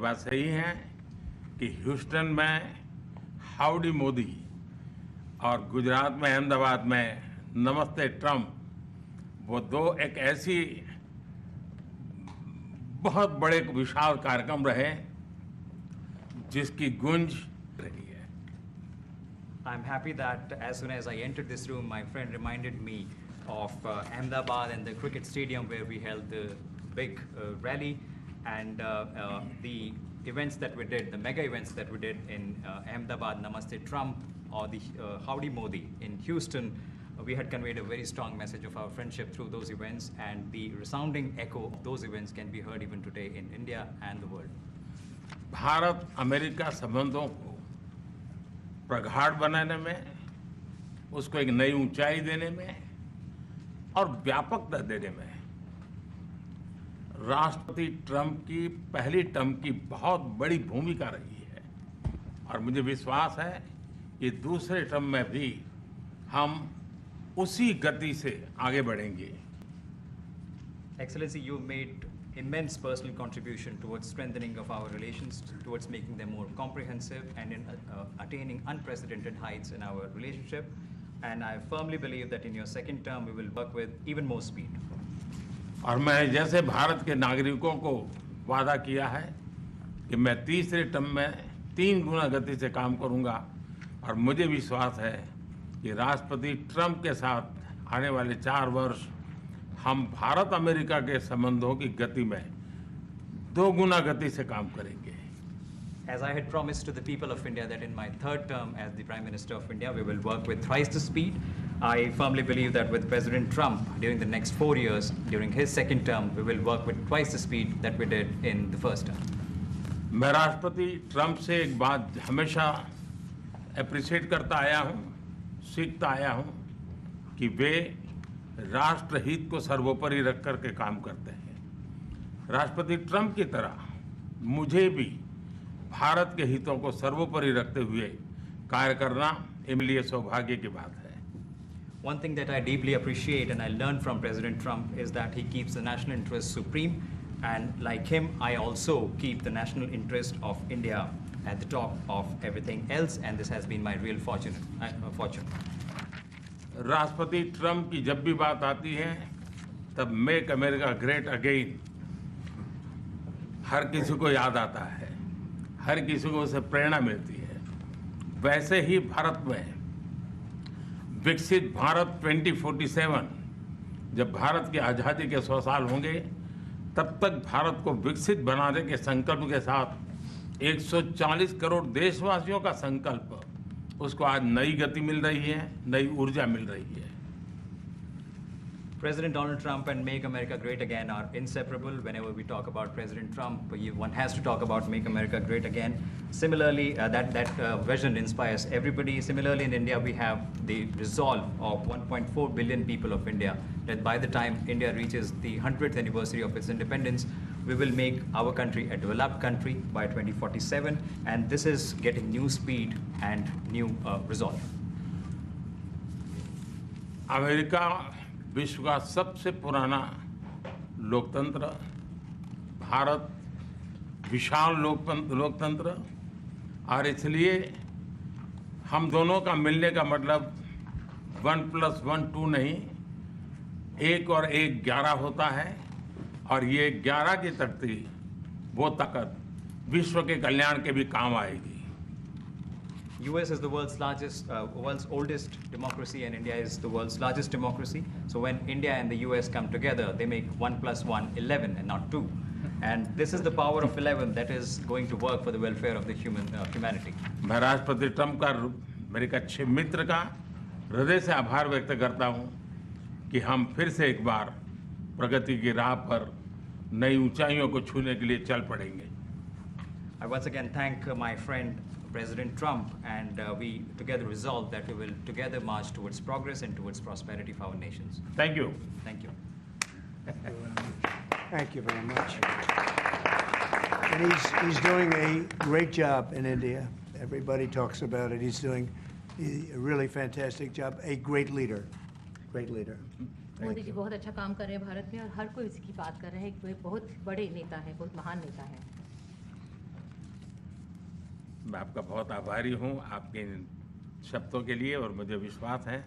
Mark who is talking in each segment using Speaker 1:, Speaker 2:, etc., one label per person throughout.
Speaker 1: बात सही है कि ह्यूस्टन में हाउडी मोदी और गुजरात में अहमदाबाद में नमस्ते ट्रम्प, वो दो एक ऐसी बहुत बड़े विशाल कार्यक्रम रहे जिसकी गूंज रही है।
Speaker 2: I'm happy that as soon as I entered this room, my friend reminded me of Ahmedabad and the cricket stadium where we held the big rally, and the events that we did, the mega events that we did in Ahmedabad, Namaste Trump, or the Howdy Modi in Houston. We had conveyed a very strong message of our friendship through those events, and the resounding echo of those events can be heard even today in India and the world.
Speaker 1: Bharat America संबंधों को प्रगाढ़ बनाने में, उसको एक नई ऊंचाई देने में और व्यापकता देने में राष्ट्रपति ट्रंप की पहली टर्म की बहुत बड़ी भूमिका रही है, और मुझे विश्वास है कि दूसरे टर्म में भी हम उसी गति से आगे बढ़ेंगे।
Speaker 2: Excellency, you made immense personal contribution towards strengthening of our relations, towards making them more comprehensive, and in attaining unprecedented heights in our relationship. And I firmly believe that in your second term, we will work with even more speed.
Speaker 1: और मैं जैसे भारत के नागरिकों को वादा किया है कि मैं तीसरे टर्म में 3 गुना गति से काम करूंगा, और मुझे विश्वास है कि राष्ट्रपति ट्रंप के साथ आने वाले 4 वर्ष हम भारत अमेरिका के संबंधों की गति में 2 गुना गति से काम करेंगे।
Speaker 2: As I had promised to the people of India that in my third term as the Prime Minister of India, we will work with thrice the speed. I firmly believe that with President Trump, during the next 4 years, during his second term, we will work with twice the speed that we did in the first term.
Speaker 1: मैं राष्ट्रपति Trump से एक बात हमेशा appreciate करता आया हूँ, सीखता आया हूँ कि वे राष्ट्रहित को सर्वोपरि रख करके काम करते हैं। राष्ट्रपति ट्रंप की तरह मुझे भी भारत के हितों को सर्वोपरि रखते हुए कार्य करना मेरे लिए सौभाग्य की बात है।
Speaker 2: One thing that I deeply appreciate and I learned from President Trump is that he keeps the national interest supreme, and like him, I also keep the national interest of India at the top of everything else, and this has been my real fortune.
Speaker 1: राष्ट्रपति Trump की जब भी बात आती है तब make America great again हर किसी को याद आता है, हर किसी को उससे प्रेरणा मिलती है। वैसे ही भारत में विकसित भारत 2047, जब भारत की आज़ादी के 100 साल होंगे, तब तक भारत को विकसित बनाने के संकल्प के साथ 140 करोड़ देशवासियों का संकल्प, उसको आज नई गति मिल रही है, नई ऊर्जा मिल रही है।
Speaker 2: President Donald Trump and Make America Great Again are inseparable. Whenever we talk about President Trump, one has to talk about Make America Great Again. Similarly, that vision inspires everybody. Similarly, in India, we have the resolve of 1.4 billion people of India that by the time India reaches the 100th anniversary of its independence, we will make our country a developed country by 2047. And this is getting new speed and new resolve.
Speaker 1: America विश्व का सबसे पुराना लोकतंत्र, भारत विशाल लोकतंत्र, और इसलिए हम दोनों का मिलने का मतलब 1+1 2 नहीं, 1 और 1 11 होता है, और ये 11 की तख्ती वो ताकत विश्व के कल्याण के भी काम आएगी।
Speaker 2: US is the world's oldest democracy, and India is the world's largest democracy. So when India and the US come together, they make 1+1 11 and not 2. And this is the power of 11 that is going to work for the welfare of the humanity.
Speaker 1: मैं राष्ट्रपति Trump का, मेरे एक अच्छे मित्र का हृदय से आभार व्यक्त करता हूँ कि हम फिर से एक बार प्रगति की राह पर नई ऊंचाइयों को छूने के लिए चल पड़ेंगे।
Speaker 2: I once again thank my friend President Trump, and we together resolve that we will together march towards progress and towards prosperity for our nations.
Speaker 1: Thank you.
Speaker 2: Thank you.
Speaker 3: Thank you very much. And he's doing a great job in India. Everybody talks about it. He's doing a really fantastic job. A great leader. Great leader.
Speaker 4: Modi ji बहुत अच्छा काम कर रहे हैं भारत में, और हर कोई इसकी बात कर रहे हैं कि वे बहुत बड़े नेता हैं, बहुत महान नेता हैं।
Speaker 1: मैं आपका बहुत आभारी हूं आपके इन शब्दों के लिए और मुझे विश्वास है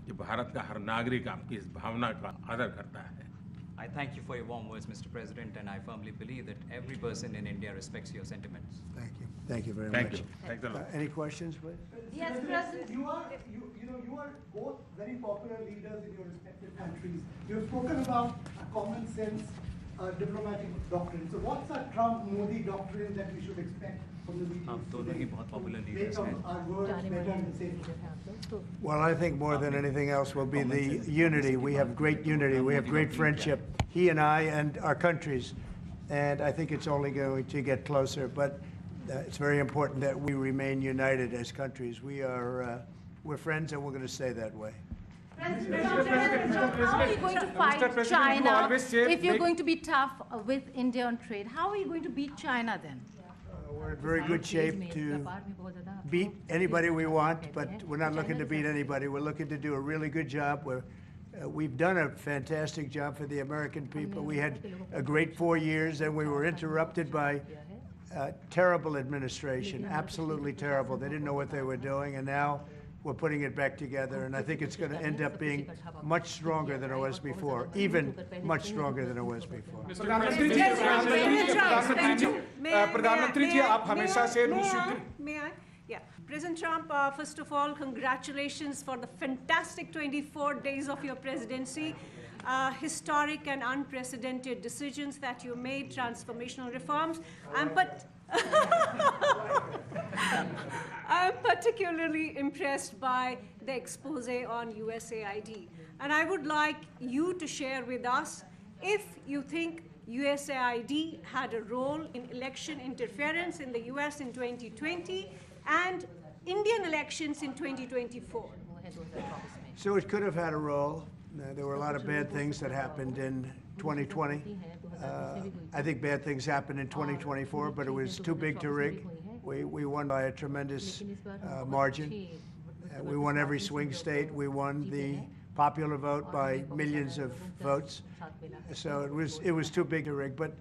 Speaker 1: कि भारत का हर नागरिक आपकी इस भावना का आदर करता है।
Speaker 2: I thank you for your warm words, Mr. President, and I firmly believe that every person in India respects your sentiments.
Speaker 3: Thank you. Thank you very
Speaker 1: Thank
Speaker 3: much.
Speaker 1: you. Thanks a lot.
Speaker 3: Any questions, please?
Speaker 4: Yes, President.
Speaker 5: You are both very popular leaders in your respective countries. You have spoken about a common sense diplomatic doctrine. So what's a Trump-Modi doctrine that we should expect from the meetings
Speaker 2: आप दोनों
Speaker 5: today
Speaker 2: ही बहुत popular
Speaker 5: to
Speaker 2: leaders
Speaker 5: make
Speaker 2: हैं।
Speaker 5: our words better and safer?
Speaker 3: Well, I think more than anything else will be the unity. We have great unity. We have great friendship, he and I and our countries. And I think it's only going to get closer. But it's very important that we remain united as countries. We're friends and we're going to stay that way.
Speaker 4: How are you going to fight China if you're going to be tough with India on trade? How are you going to beat China then?
Speaker 3: We're in very good shape to beat anybody we want, but we're not looking to beat anybody. We're looking to do a really good job. We've done a fantastic job for the American people. We had a great 4 years, and we were interrupted by terrible administration, absolutely terrible. They didn't know what they were doing, and now we're putting it back together, and I think it's going to end up being much stronger than it was before, even much stronger than it was before.
Speaker 5: प्रधानमंत्री जी आप हमेशा से
Speaker 6: May I? Yeah. President Trump, first of all, congratulations for the fantastic 24 days of your presidency. Historic and unprecedented decisions that you made, transformational reforms. I'm particularly impressed by the expose on USAID. And I would like you to share with us if you think USAID had a role in election interference in the US in 2020 and Indian elections in 2024.
Speaker 3: So it could have had a role. There were a lot of bad things that happened in 2020. I think bad things happened in 2024, but it was too big to rig. We won by a tremendous margin. We won every swing state. We won the popular vote by millions of votes. So it was too big to rig. But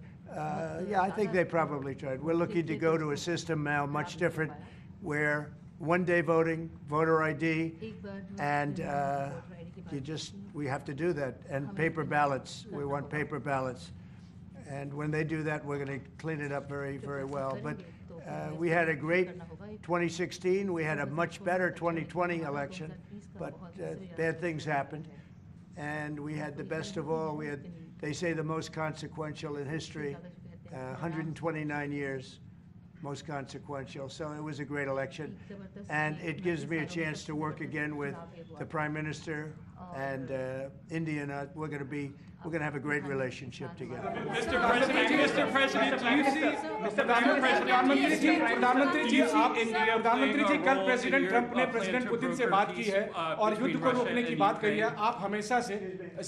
Speaker 3: yeah, I think they probably tried. We're looking to go to a system now much different, where one-day voting, voter ID, and we have to do that. And paper ballots. We want paper ballots. And when they do that, we're going to clean it up very, very well. But we had a great 2016. We had a much better 2020 election. But bad things happened. And we had the best of all. We had, they say, the most consequential in history, 129 years, most consequential. So it was a great election. And it gives me a chance to work again with the Prime Minister and India. And we're going to have a great relationship together.
Speaker 7: Mr. President, do you see
Speaker 5: प्रधानमंत्री जी कल president Trump ने president Putin से बात की है और युद्ध को रोकने की बात कही है आप हमेशा से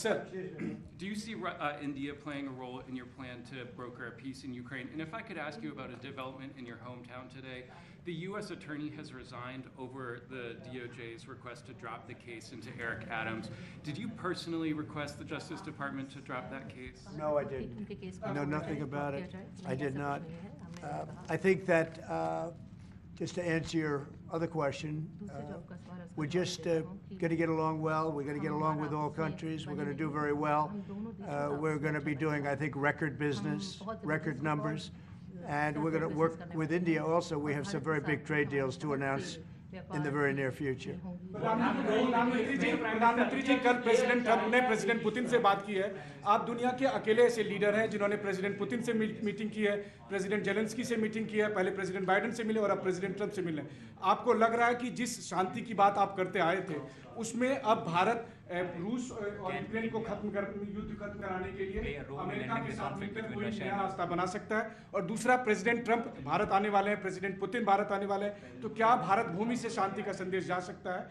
Speaker 5: sir
Speaker 7: Do you see India playing a role in your plan to broker a peace in Ukraine? And if I could ask you about a development in your hometown today, the U.S. attorney has resigned over the DOJ's request to drop the case into Eric Adams. Did you personally request the Justice Department to drop that case?
Speaker 3: No, I didn't. I know nothing about it. I did not. I think that, just to answer your other question, we're just going to get along well. We're going to get along with all countries. We're going to do very well. We're going to be doing, I think, record business, record numbers. And we're going to work with India also. We have some very big trade deals to announce in the very near future.
Speaker 5: प्रधानमंत्री जी कल president Trump ने president Putin से बात की है आप दुनिया के अकेले ऐसे लीडर हैं जिन्होंने प्रेसिडेंट पुतिन से मीटिंग की है प्रेसिडेंट जेलेंस्की से मीटिंग की है पहले प्रेसिडेंट बाइडेन से मिले और अब प्रेसिडेंट ट्रंप से मिले आपको लग रहा है कि जिस शांति की बात आप करते आए थे उसमें अब भारत रूस और यूक्रेन को युद्ध खत्म कराने के लिए अमेरिका के साथ मिलकर कोई नया रास्ता बना सकता है और दूसरा प्रेसिडेंट ट्रंप भारत आने वाले हैं प्रेसिडेंट पुतिन भारत आने वाले हैं तो क्या भारत भूमि से शांति का संदेश जा सकता है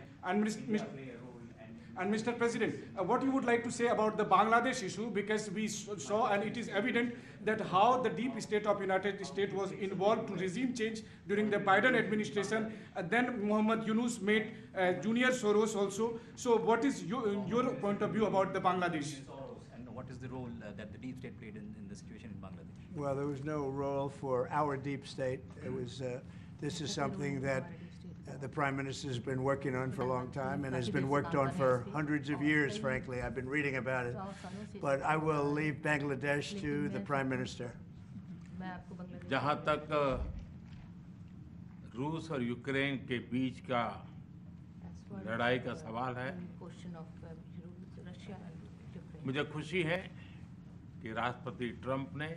Speaker 5: And Mr. President, what you would like to say about the Bangladesh issue, because we saw and it is evident that how the deep state of United States was involved to regime change during the Biden administration. Then Mohammed Yunus made Junior Soros also. So what is your point of view about the Bangladesh?
Speaker 2: And what is the role that the deep state played in the situation in Bangladesh?
Speaker 3: Well, there was no role for our deep state. It was this is something that the Prime Minister has been working on for a long time and has been worked on for hundreds of years, frankly. I've been reading about it. But I will leave Bangladesh to the Prime Minister.
Speaker 1: जहाँ तक रूस और Ukraine के बीच का लड़ाई का सवाल है, मुझे खुशी है कि राष्ट्रपति ट्रंप ने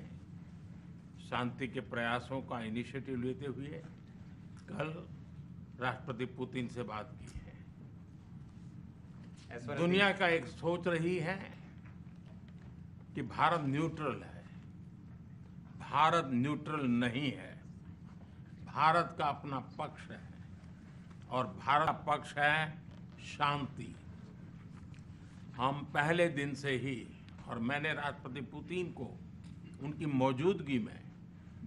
Speaker 1: शांति के प्रयासों का इनिशिएटिव लेते हुए कल राष्ट्रपति पुतिन से बात की है। दुनिया का एक सोच रही है कि भारत न्यूट्रल है। भारत न्यूट्रल नहीं है। भारत का अपना पक्ष है और भारत का पक्ष है शांति। हम पहले दिन से ही, और मैंने राष्ट्रपति पुतिन को उनकी मौजूदगी में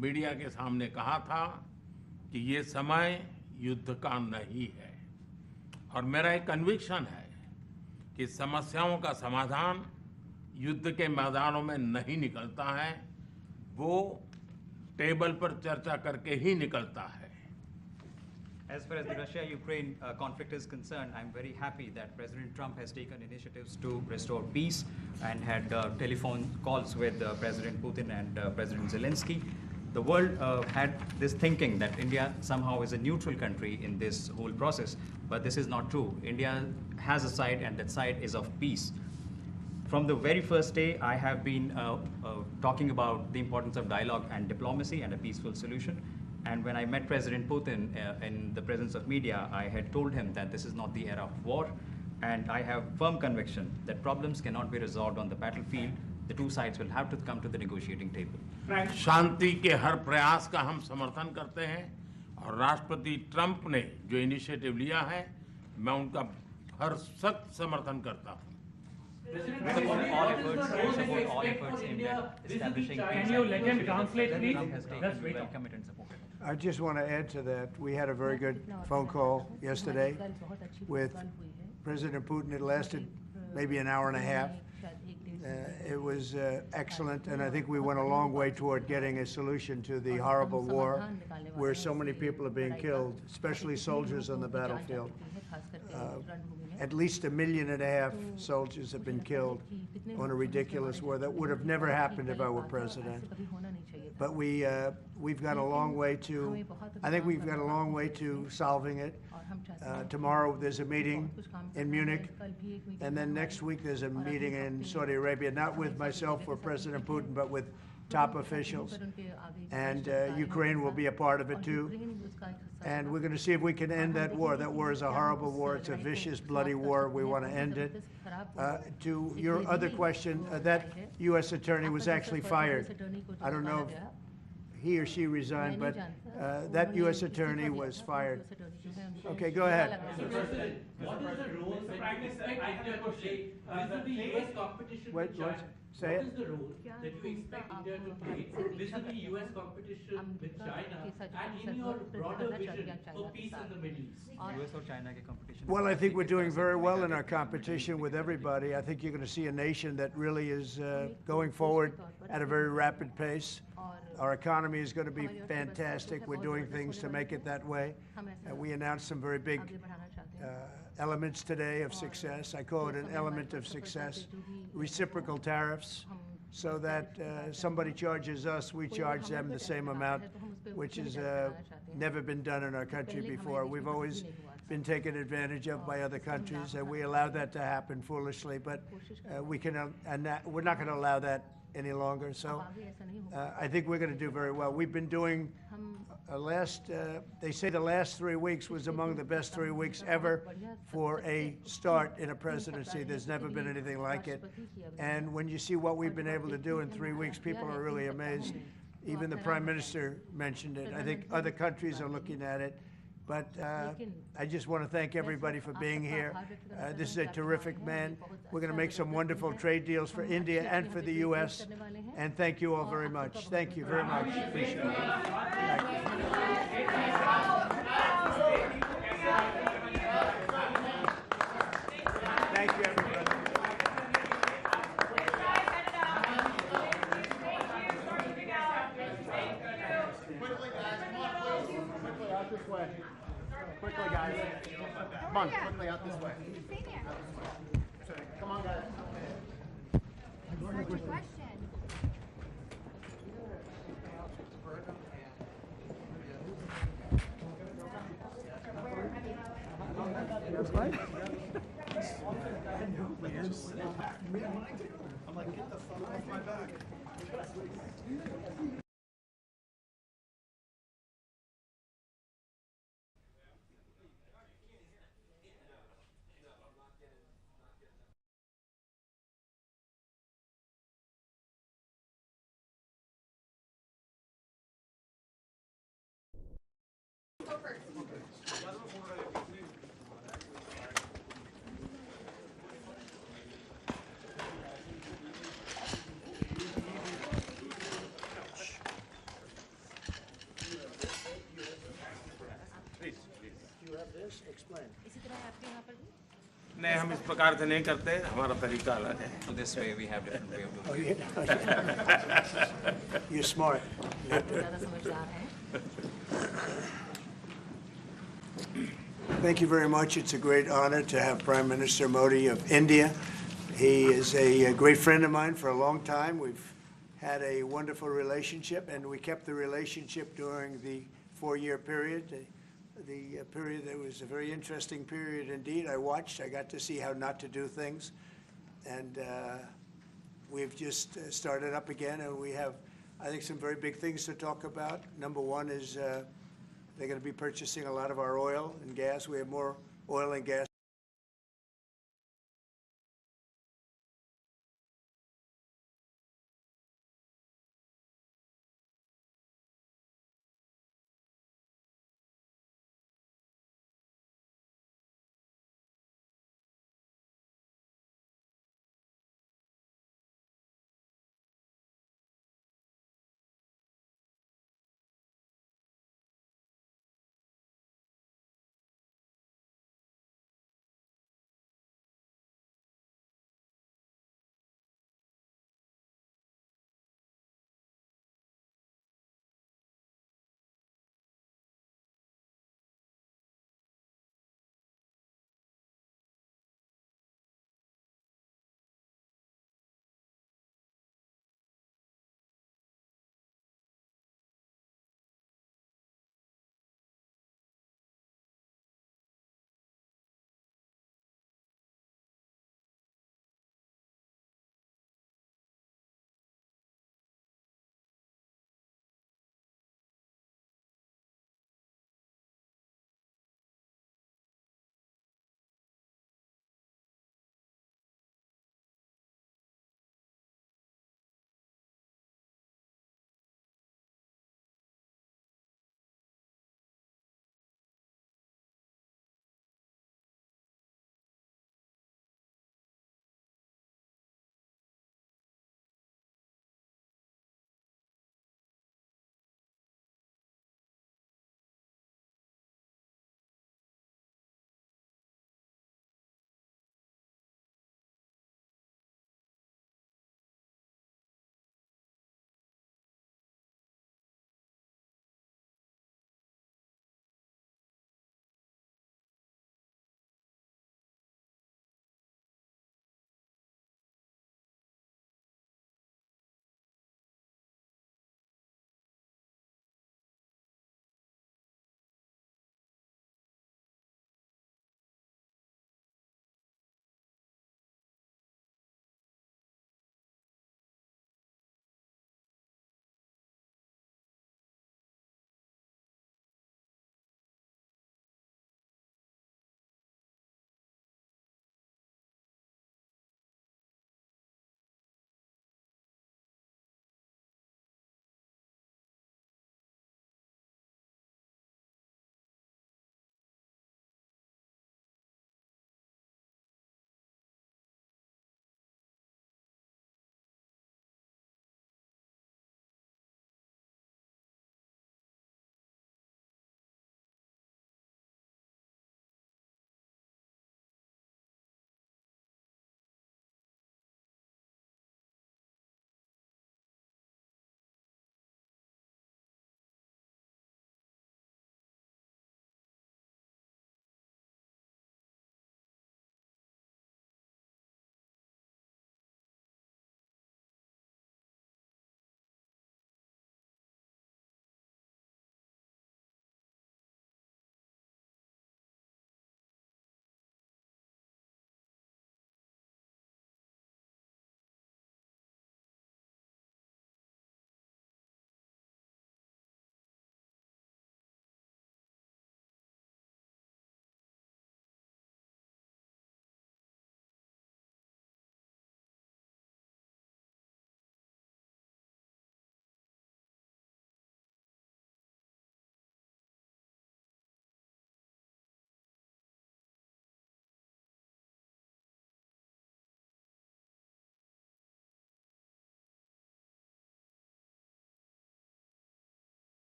Speaker 1: मीडिया के सामने कहा था कि ये समय युद्ध का नहीं है, और मेरा एक कन्विक्शन है कि समस्याओं का समाधान युद्ध के मैदानों में नहीं निकलता है, वो टेबल पर चर्चा करके ही निकलता है।
Speaker 2: As far as the Russia-Ukraine conflict is concerned, I'm very happy that President Trump has taken initiatives to restore peace and had telephone calls with President Putin and President Zelensky. The world had this thinking that India somehow is a neutral country in this whole process, but this is not true. India has a side, and that side is of peace. From the very first day, I have been talking about the importance of dialogue and diplomacy and a peaceful solution. And when I met President Putin in the presence of media, I had told him that this is not the era of war, and I have firm conviction that problems cannot be resolved on the battlefield. The two sides will have to come to the negotiating table.
Speaker 1: शांति के हर प्रयास का हम समर्थन करते हैं, और राष्ट्रपति Trump ने जो इनिशिएटिव लिया है, मैं उनका हर सख्त समर्थन करता हूं।
Speaker 2: Support all efforts aimed at establishing peace. Can you let him translate, please? Trump has taken, we welcome it and support it.
Speaker 3: I just want to add to that. We had a very good phone call yesterday with President Putin. It lasted maybe an hour and a half. It was excellent, and I think we went a long way toward getting a solution to the horrible war where so many people are being killed, especially soldiers on the battlefield. At least 1.5 million soldiers have been killed on a ridiculous war that would have never happened if I were president. But we've got a long way to, I think we've got a long way to solving it. Tomorrow there's a meeting in Munich, and then next week there's a meeting in Saudi Arabia, not with myself or President Putin, but with top officials. And Ukraine will be a part of it too. And we're going to see if we can end that war. That war is a horrible war. It's a vicious, bloody war. We want to end it. To your other question, that U.S. attorney was actually fired. I don't know if he or she resigned, but that U.S. attorney was fired. Okay, go ahead.
Speaker 8: What is the role the Prime Minister, I have a question. Vis-a-vis U.S. competition with China,
Speaker 3: say it.
Speaker 8: what is the role that you expect India to play vis-a-vis U.S. competition with China and in your broader vision for peace in the Middle East?
Speaker 2: US or China के competition.
Speaker 3: Well, I think we're doing very well in our competition with everybody. I think you're going to see a nation that really is going forward at a very rapid pace. Our economy is going to be fantastic. We're doing things to make it that way. We announced some very big elements today of success. I call it an element of success. Reciprocal tariffs, so that somebody charges us, we charge them the same amount, which has never been done in our country before. We've always been taken advantage of by other countries, and we allowed that to happen foolishly, but we're not going to allow that any longer. So I think we're going to do very well. We've been doing they say the last 3 weeks was among the best 3 weeks ever for a start in a presidency. There's never been anything like it. And when you see what we've been able to do in 3 weeks, people are really amazed. Even the Prime Minister mentioned it. I think other countries are looking at it. But I just want to thank everybody for being here. This is a terrific man. We're going to make some wonderful trade deals for India and for the U.S. And thank you all very much. Thank you very much. Appreciate it. Thank you, everybody.
Speaker 5: Quickly, guys, come on, please. Quickly.
Speaker 9: this way. Quickly, guys. Come on, quickly out this way. Come on, guys.
Speaker 4: What's your question?
Speaker 9: That's fine. I know, man. I'm like, get the fuck off my back.
Speaker 1: नहीं, हम इस प्रकार से नहीं करते, हमारा तरीका अलग है.
Speaker 2: So this way we have different way of
Speaker 3: Oh,
Speaker 2: doing it.
Speaker 3: You're smart. Thank you very much. It's a great honor to have Prime Minister Modi of India. He is a great friend of mine for a long time. We've had a wonderful relationship, and we kept the relationship during the 4-year period. The period that was a very interesting period indeed. I got to see how not to do things. And we've just started up again, and we have, I think, some very big things to talk about. Number one is they're going to be purchasing a lot of our oil and gas. We have more oil and gas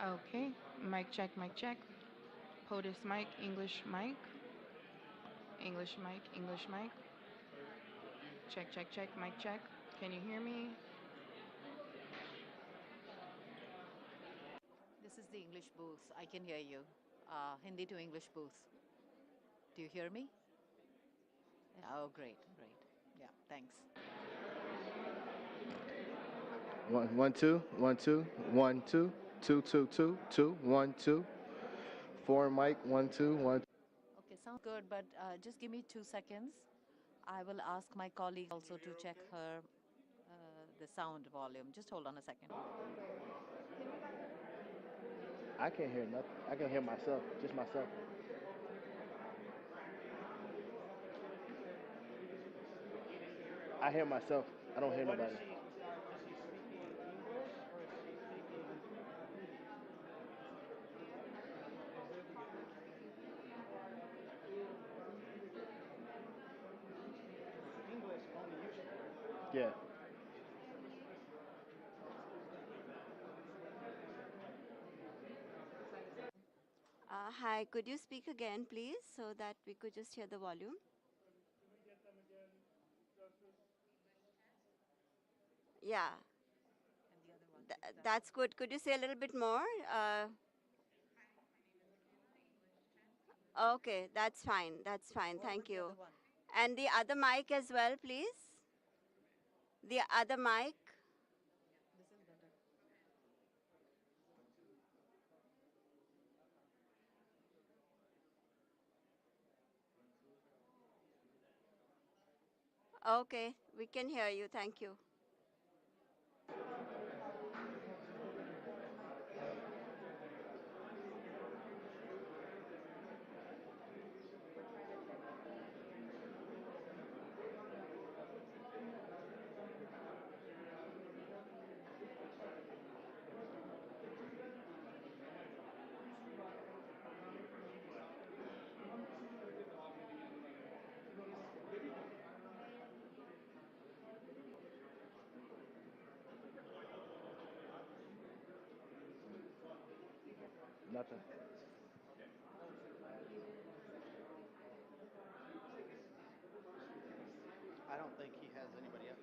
Speaker 10: Okay, mic check, mic check. POTUS mic, English mic. English mic, English mic. Check, check, check, mic check. Can you hear me?
Speaker 11: This is the English booth. I can hear you. Hindi to English booth. Do you hear me? Oh, great, great. Yeah, thanks.
Speaker 12: 1 1 2 1 2 1 2 2 2 2 2 1 2 4 mic 1 2 1.
Speaker 11: Okay, sounds good, but just give me 2 seconds. I will ask my colleague also to check her the sound volume. Just hold on a second.
Speaker 12: I can't hear nothing. I can hear myself, just myself. I hear myself. I don't hear nobody. Yeah.
Speaker 13: Hi, could you speak again, please, so that we could just hear the volume? Yeah. That's good. Could you say a little bit more? Okay, that's fine. That's fine. Thank you. And the other mic as well, please. The other mic. Okay, we can hear you. Thank you.
Speaker 12: Nothing.
Speaker 9: I don't think he has anybody up.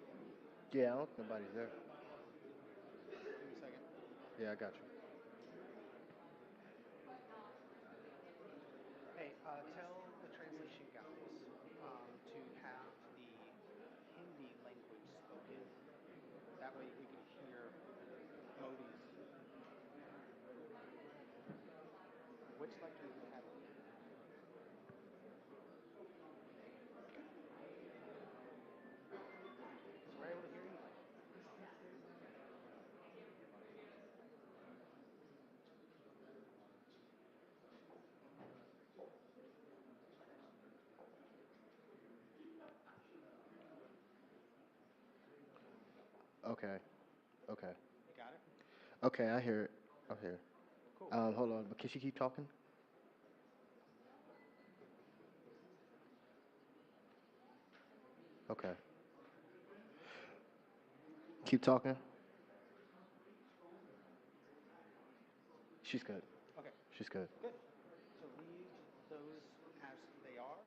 Speaker 12: Yeah, I don't think nobody's there.
Speaker 9: Give me a second.
Speaker 12: Yeah, I got you.
Speaker 9: Hey, tell the translation guys to have the Hindi language spoken. That way we can hear Modi's. Which lecture do you have? So we're able to hear you.
Speaker 12: Okay. Okay.
Speaker 9: You got it?
Speaker 12: Okay, I hear it. I hear it.
Speaker 9: Cool.
Speaker 12: Hold on, but can she keep talking? Okay. Keep talking. She's good.
Speaker 9: Okay.
Speaker 12: She's good.
Speaker 9: Good. So leave those as they are.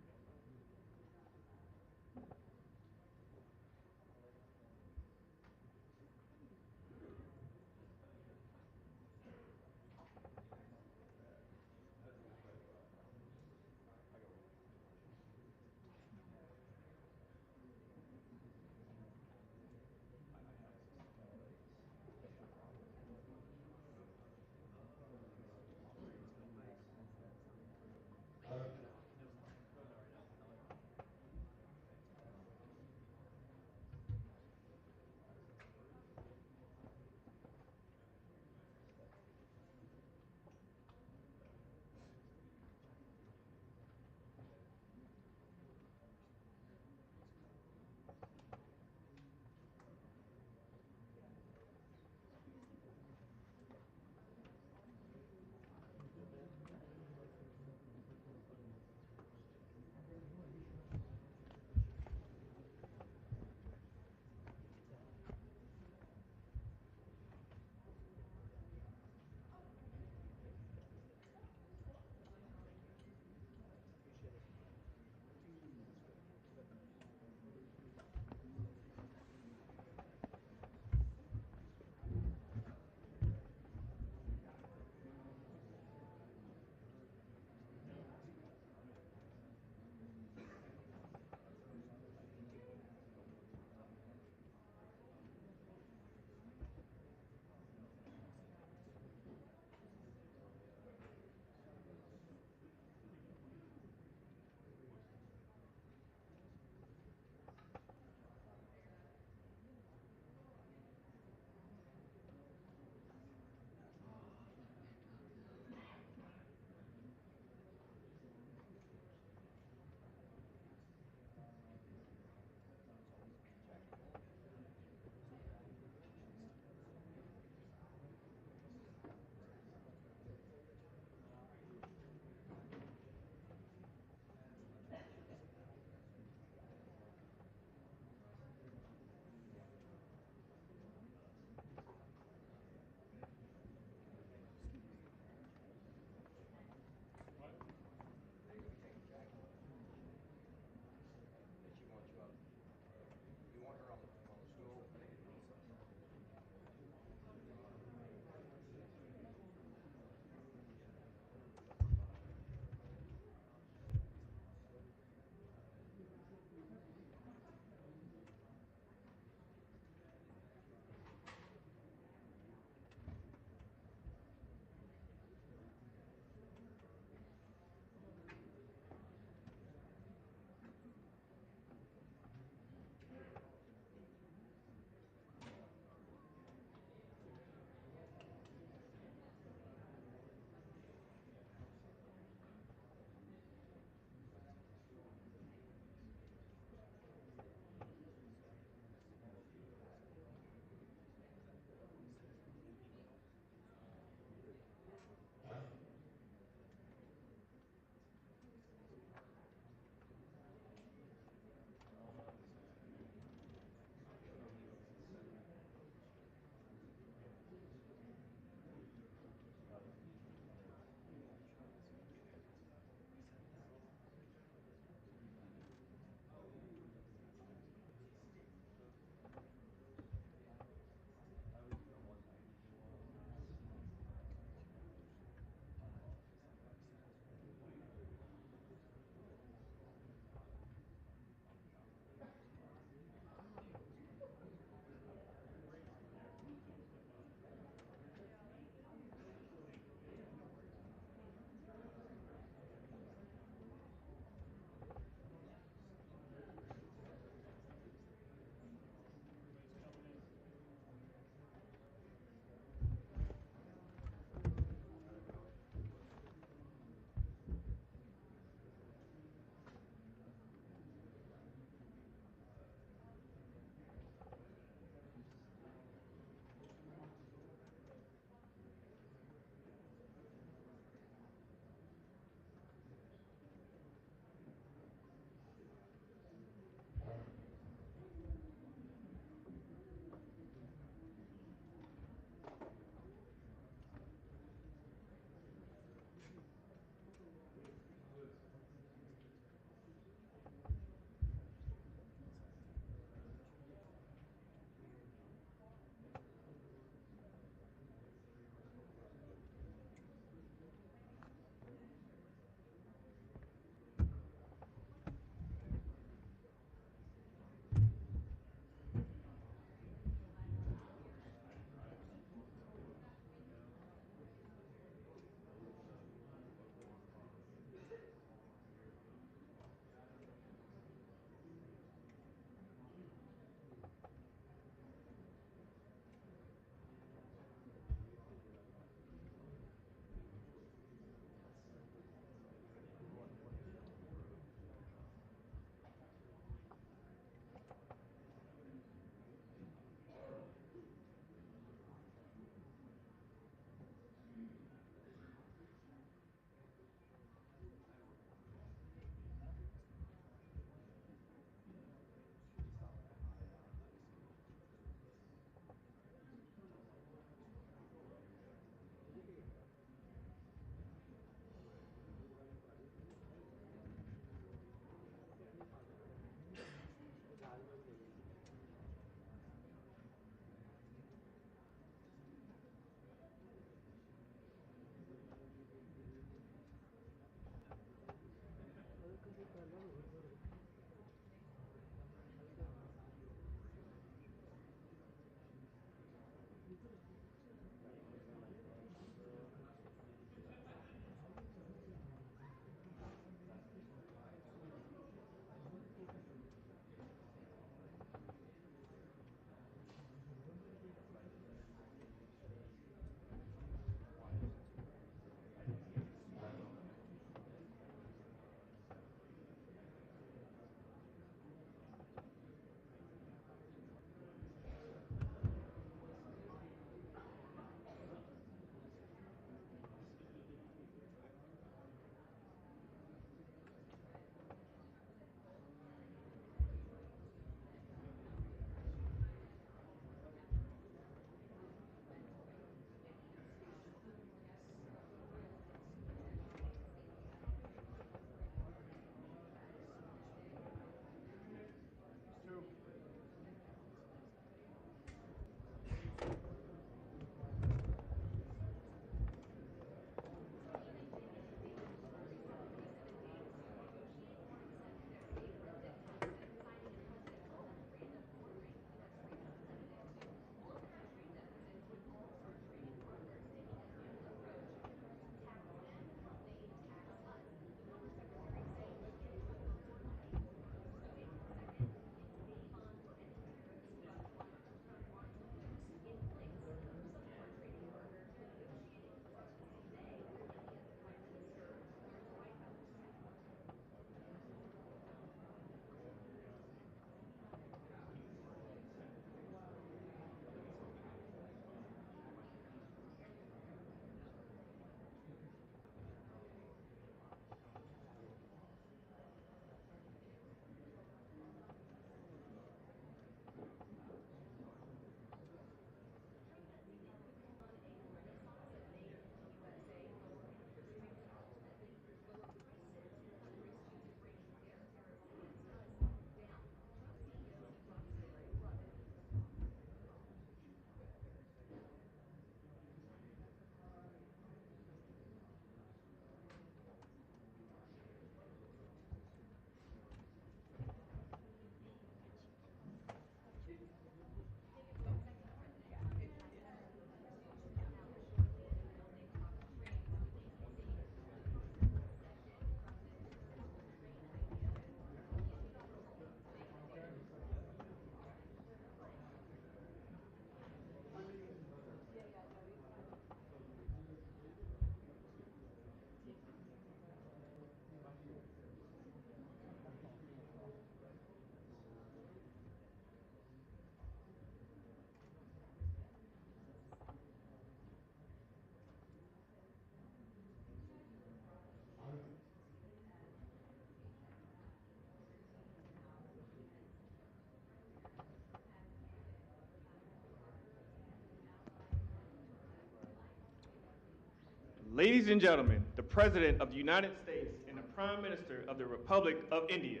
Speaker 14: Ladies and gentlemen, the President of the United States and the Prime Minister of the Republic of India.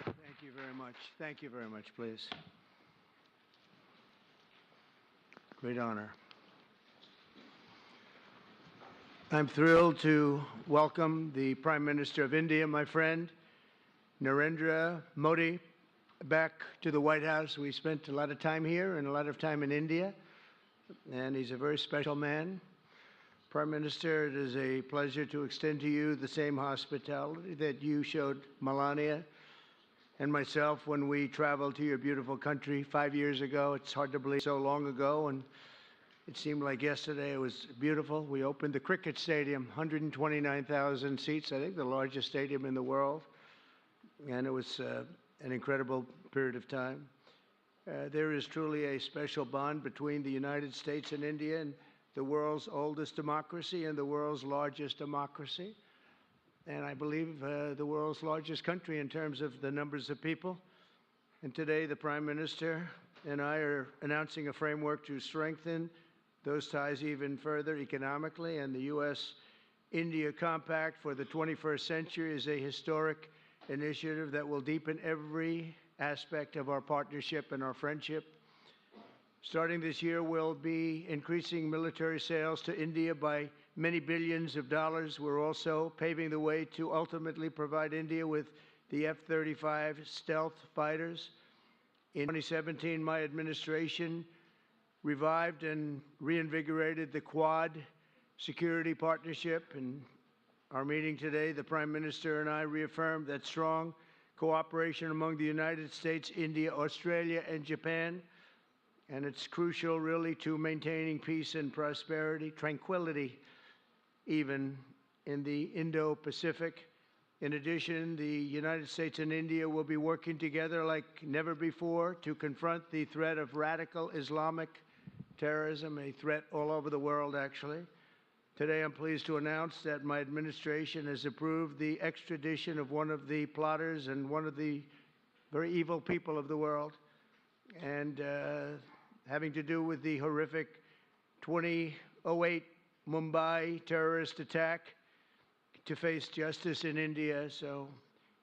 Speaker 3: Thank you very much. Thank you very much, please. Great honor. I'm thrilled to welcome the Prime Minister of India, my friend, Narendra Modi, back to the White House. We spent a lot of time here and a lot of time in India, and he's a very special man. Prime Minister, it is a pleasure to extend to you the same hospitality that you showed Melania and myself when we traveled to your beautiful country 5 years ago. It's hard to believe so long ago, and it seemed like yesterday. It was beautiful. We opened the cricket stadium, 129,000 seats, I think the largest stadium in the world, and it was an incredible period of time. There is truly a special bond between the United States and India, and the world's oldest democracy and the world's largest democracy, and I believe the world's largest country in terms of the numbers of people. And today the Prime Minister and I are announcing a framework to strengthen those ties even further economically, and the U.S.-India Compact for the 21st century is a historic initiative that will deepen every aspect of our partnership and our friendship. Starting this year, we'll be increasing military sales to India by many billions of dollars. We're also paving the way to ultimately provide India with the F-35 stealth fighters. In 2017, my administration revived and reinvigorated the Quad security partnership. In our meeting today, the Prime Minister and I reaffirmed that strong cooperation among the United States, India, Australia, and Japan. And it's crucial, really, to maintaining peace and prosperity, tranquility, even in the Indo-Pacific. In addition, the United States and India will be working together like never before to confront the threat of radical Islamic terrorism, a threat all over the world, actually. Today, I'm pleased to announce that my administration has approved the extradition of one of the plotters and one of the very evil people of the world, and having to do with the horrific 2008 Mumbai terrorist attack, to face justice in India. So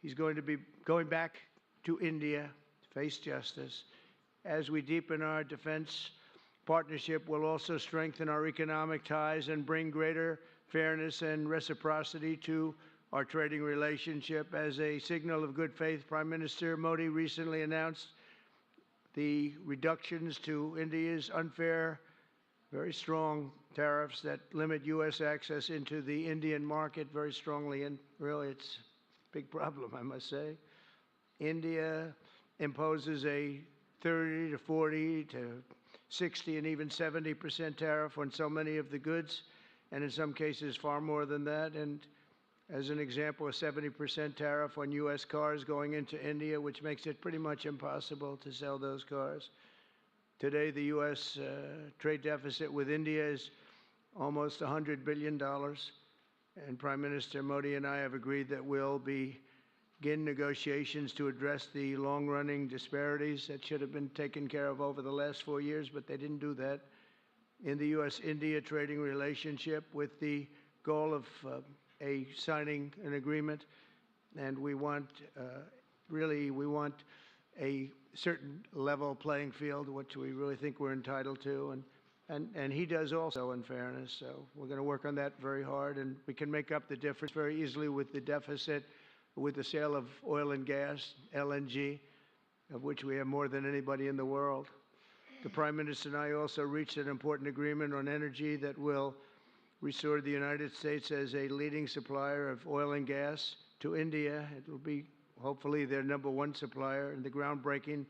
Speaker 3: he's going to be going back to India to face justice. As we deepen our defense partnership, we'll also strengthen our economic ties and bring greater fairness and reciprocity to our trading relationship. As a signal of good faith, Prime Minister Modi recently announced the reductions to India's unfair, very strong tariffs that limit U.S. access into the Indian market very strongly, and really it's a big problem, I must say. India imposes a 30 to 40 to 60 and even 70% tariff on so many of the goods, and in some cases far more than that. And as an example, a 70% tariff on U.S. cars going into India, which makes it pretty much impossible to sell those cars. Today, the U.S. Trade deficit with India is almost $100 billion, and Prime Minister Modi and I have agreed that we'll begin negotiations to address the long-running disparities that should have been taken care of over the last 4 years, but they didn't do that, in the U.S.-India trading relationship, with the goal of signing an agreement. And we want, we want a certain level playing field, which we really think we're entitled to, and he does also, in fairness. So we're going to work on that very hard, and we can make up the difference very easily with the deficit, with the sale of oil and gas, LNG, of which we have more than anybody in the world. The Prime Minister and I also reached an important agreement on energy that will restore the United States as a leading supplier of oil and gas to India. It will be hopefully their #1 supplier. And the groundbreaking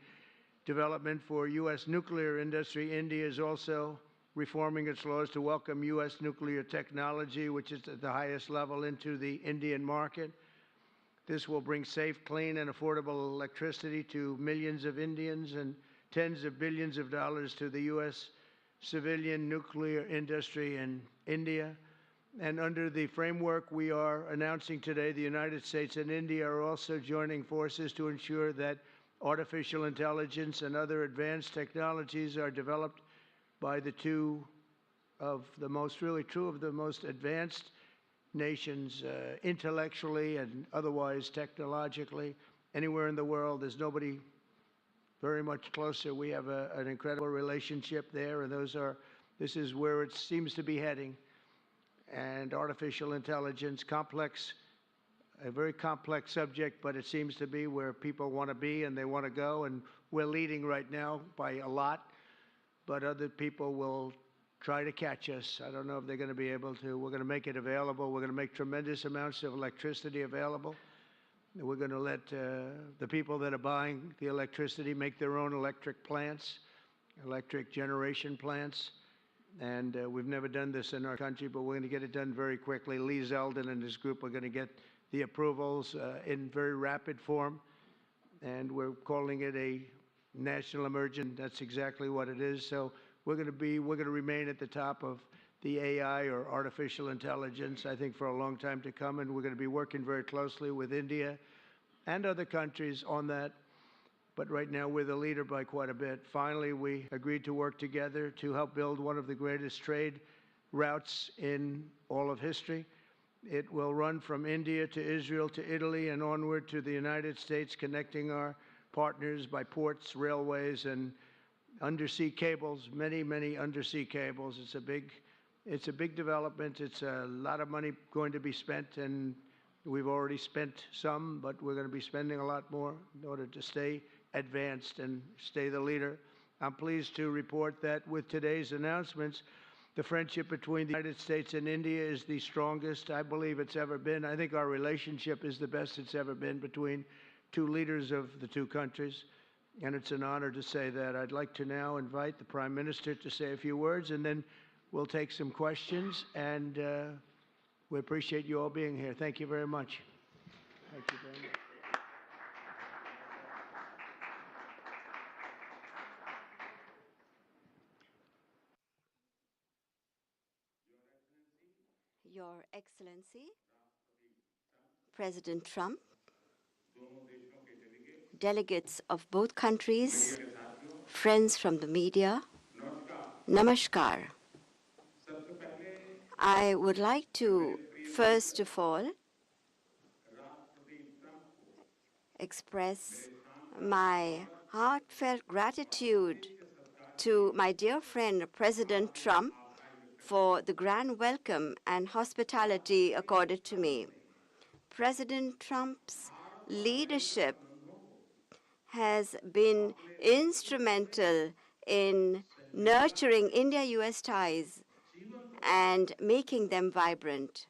Speaker 3: development for U.S. nuclear industry. India is also reforming its laws to welcome U.S. nuclear technology, which is at the highest level, into the Indian market. This will bring safe, clean, and affordable electricity to millions of Indians and tens of billions of dollars to the U.S. civilian nuclear industry in India. And under the framework we are announcing today, the United States and India are also joining forces to ensure that artificial intelligence and other advanced technologies are developed by the two of the most, really two of the most advanced nations intellectually and otherwise technologically anywhere in the world. There's nobody very much closer. We have an incredible relationship there, and this is where it seems to be heading. And artificial intelligence, a very complex subject, but it seems to be where people want to be and they want to go, and we're leading right now by a lot, but other people will try to catch us. I don't know if they're going to be able to. We're going to make it available. We're going to make tremendous amounts of electricity available. We're going to let the people that are buying the electricity make their own electric plants, electric generation plants. And we've never done this in our country, but we're going to get it done very quickly. Lee Zeldin and his group are going to get the approvals in very rapid form. And we're calling it a national emergency. That's exactly what it is. So we're going to remain at the top of the AI, or artificial intelligence, I think, for a long time to come. And we're going to be working very closely with India and other countries on that. But right now, we're the leader by quite a bit. Finally, we agreed to work together to help build one of the greatest trade routes in all of history. It will run from India to Israel to Italy and onward to the United States, connecting our partners by ports, railways, and undersea cables, many, many undersea cables. It's a big development. It's a lot of money going to be spent, and we've already spent some, but we're going to be spending a lot more in order to stay advanced and stay the leader. I'm pleased to report that with today's announcements, the friendship between the United States and India is the strongest I believe it's ever been. I think our relationship is the best it's ever been between two leaders of the two countries, and it's an honor to say that. I'd like to now invite the Prime Minister to say a few words, and then we'll take some questions, and we appreciate you all being here. Thank you very much. Thank you very much.
Speaker 13: Your Excellency, President Trump, delegates of both countries, friends from the media, Namaskar. I would like to, first of all, express my heartfelt gratitude to my dear friend, President Trump, for the grand welcome and hospitality accorded to me. President Trump's leadership has been instrumental in nurturing India-US ties and making them vibrant.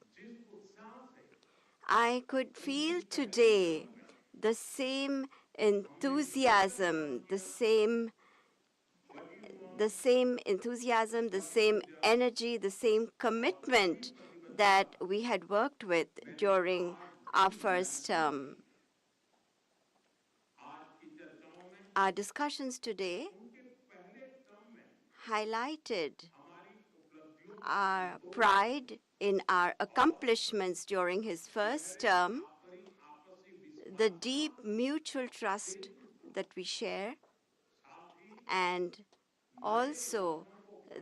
Speaker 13: I could feel today the same enthusiasm, the same enthusiasm, the same energy, the same commitment that we had worked with during our first term. Our discussions today highlighted our pride in our accomplishments during his first term, the deep mutual trust that we share, and also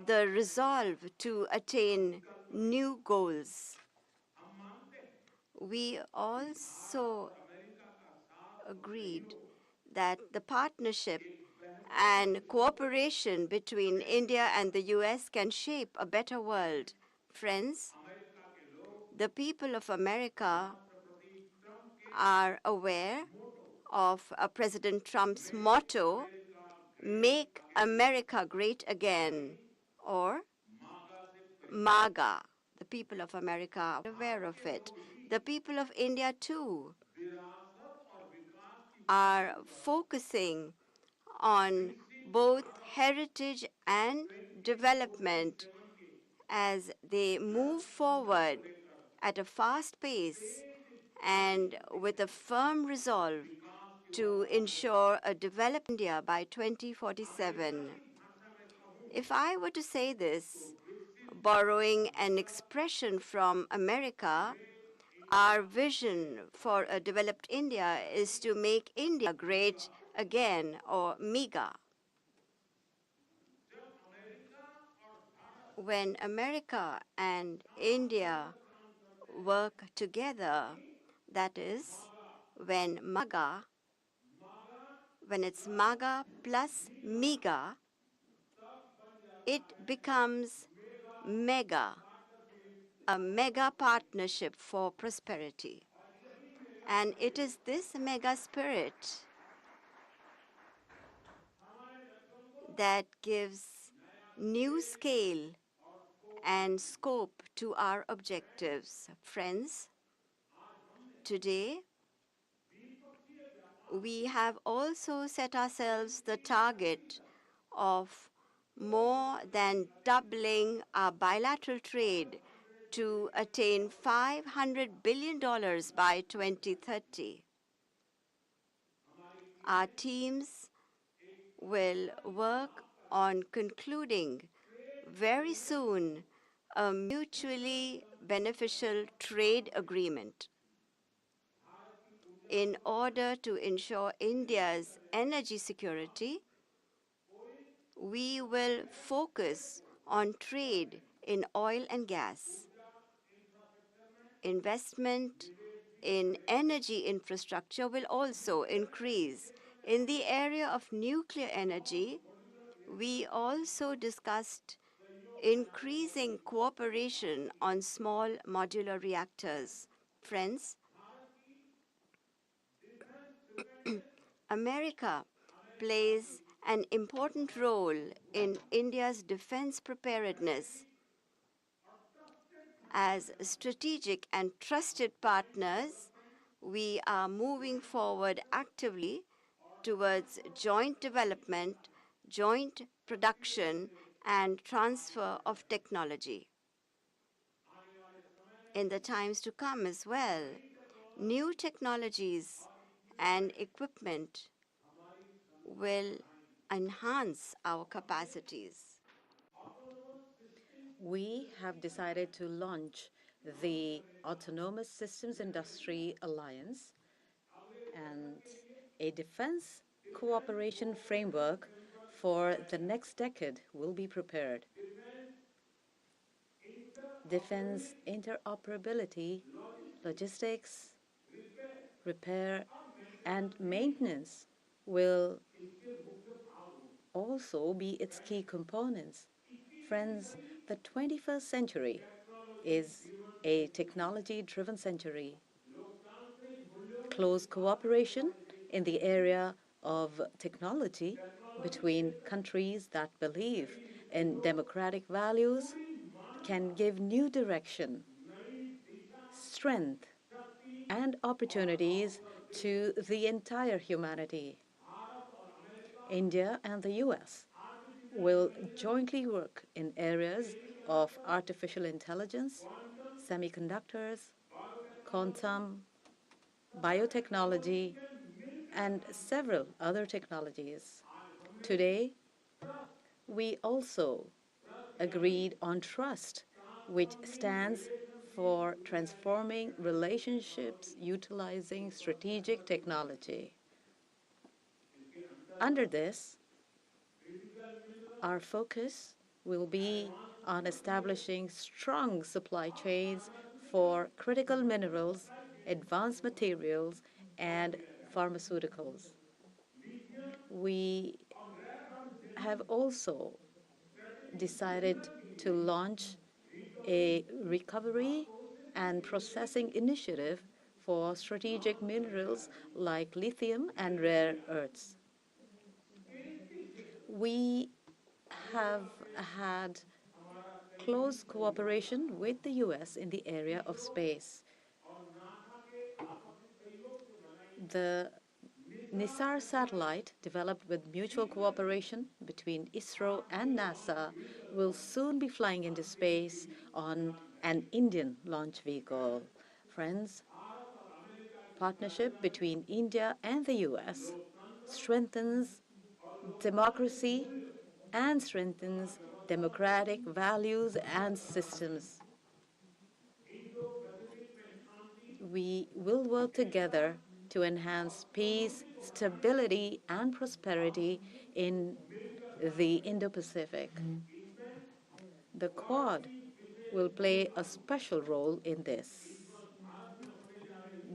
Speaker 13: the resolve to attain new goals. We also agreed that the partnership and cooperation between India and the US can shape a better world. Friends, the people of America are aware of President Trump's motto, "Make America Great Again," or MAGA. The people of America are aware of it. The people of India, too, are focusing on both heritage and development as they move forward at a fast pace and with a firm resolve to ensure a developed India by 2047. If I were to say this, borrowing an expression from America, our vision for a developed India is to make India great again, or MEGA. When America and India work together, that is, when it's MAGA plus MEGA, it becomes MEGA, a mega partnership for prosperity. And it is this mega spirit that gives new scale and scope to our objectives. Friends, today, we have also set ourselves the target of more than doubling our bilateral trade to attain $500 billion by 2030. Our teams will work on concluding very soon a mutually beneficial trade agreement in order to ensure India's energy security. We will focus on trade in oil and gas. Investment in energy infrastructure will also increase. In the area of nuclear energy, we also discussed increasing cooperation on small modular reactors. Friends, America plays an important role in India's defense preparedness. As strategic and trusted partners, we are moving forward actively towards joint development, joint production, and transfer of technology. In the times to come as well, new technologies and equipment will enhance our capacities.
Speaker 15: We have decided to launch the Autonomous Systems Industry Alliance, and a defense cooperation framework for the next decade will be prepared. Defense interoperability, logistics, repair, and maintenance will also be its key components. Friends, the 21st century is a technology-driven century. Close cooperation in the area of technology between countries that believe in democratic values can give new direction, strength, and opportunities to the entire humanity. India and the US will jointly work in areas of artificial intelligence, semiconductors, quantum, biotechnology, and several other technologies. Today, we also agreed on trust, which stands for transforming relationships utilizing strategic technology. Under this, our focus will be on establishing strong supply chains for critical minerals, advanced materials, and pharmaceuticals. We have also decided to launch a recovery and processing initiative for strategic minerals like lithium and rare earths. We have had close cooperation with the US in the area of space. The NISAR satellite, developed with mutual cooperation between ISRO and NASA, will soon be flying into space on an Indian launch vehicle. Friends, partnership between India and the US strengthens democracy and strengthens democratic values and systems. We will work together to enhance peace, stability, and prosperity in the Indo-Pacific. The Quad will play a special role in this.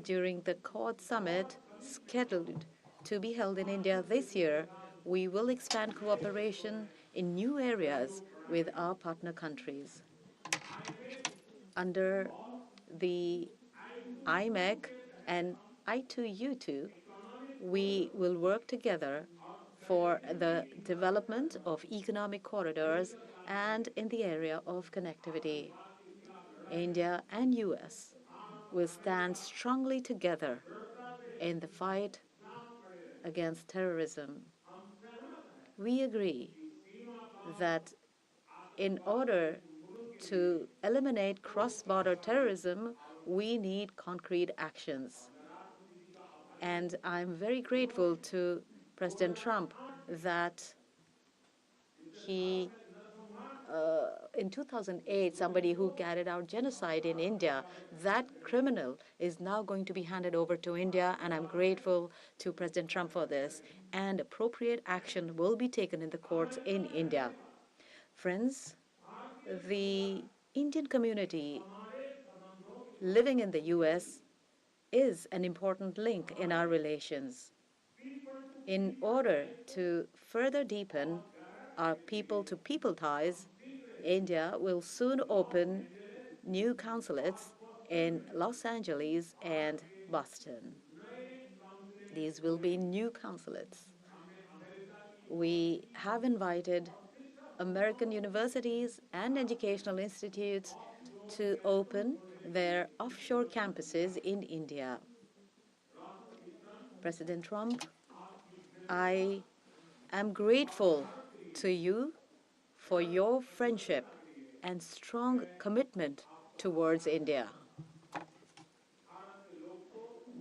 Speaker 15: During the Quad Summit, scheduled to be held in India this year, we will expand cooperation in new areas with our partner countries. Under the IMEC and I2U2, we will work together for the development of economic corridors and in the area of connectivity. India and US will stand strongly together in the fight against terrorism. We agree that in order to eliminate cross-border terrorism, we need concrete actions. And I'm very grateful to President Trump that he, in 2008, somebody who carried out genocide in India, that criminal is now going to be handed over to India, and I'm grateful to President Trump for this. And appropriate action will be taken in the courts in India. Friends, the Indian community living in the US is an important link in our relations. In order to further deepen our people-to-people ties, India will soon open new consulates in Los Angeles and Boston. These will be new consulates. We have invited American universities and educational institutes to open their offshore campuses in India. President Trump, I am grateful to you for your friendship and strong commitment towards India.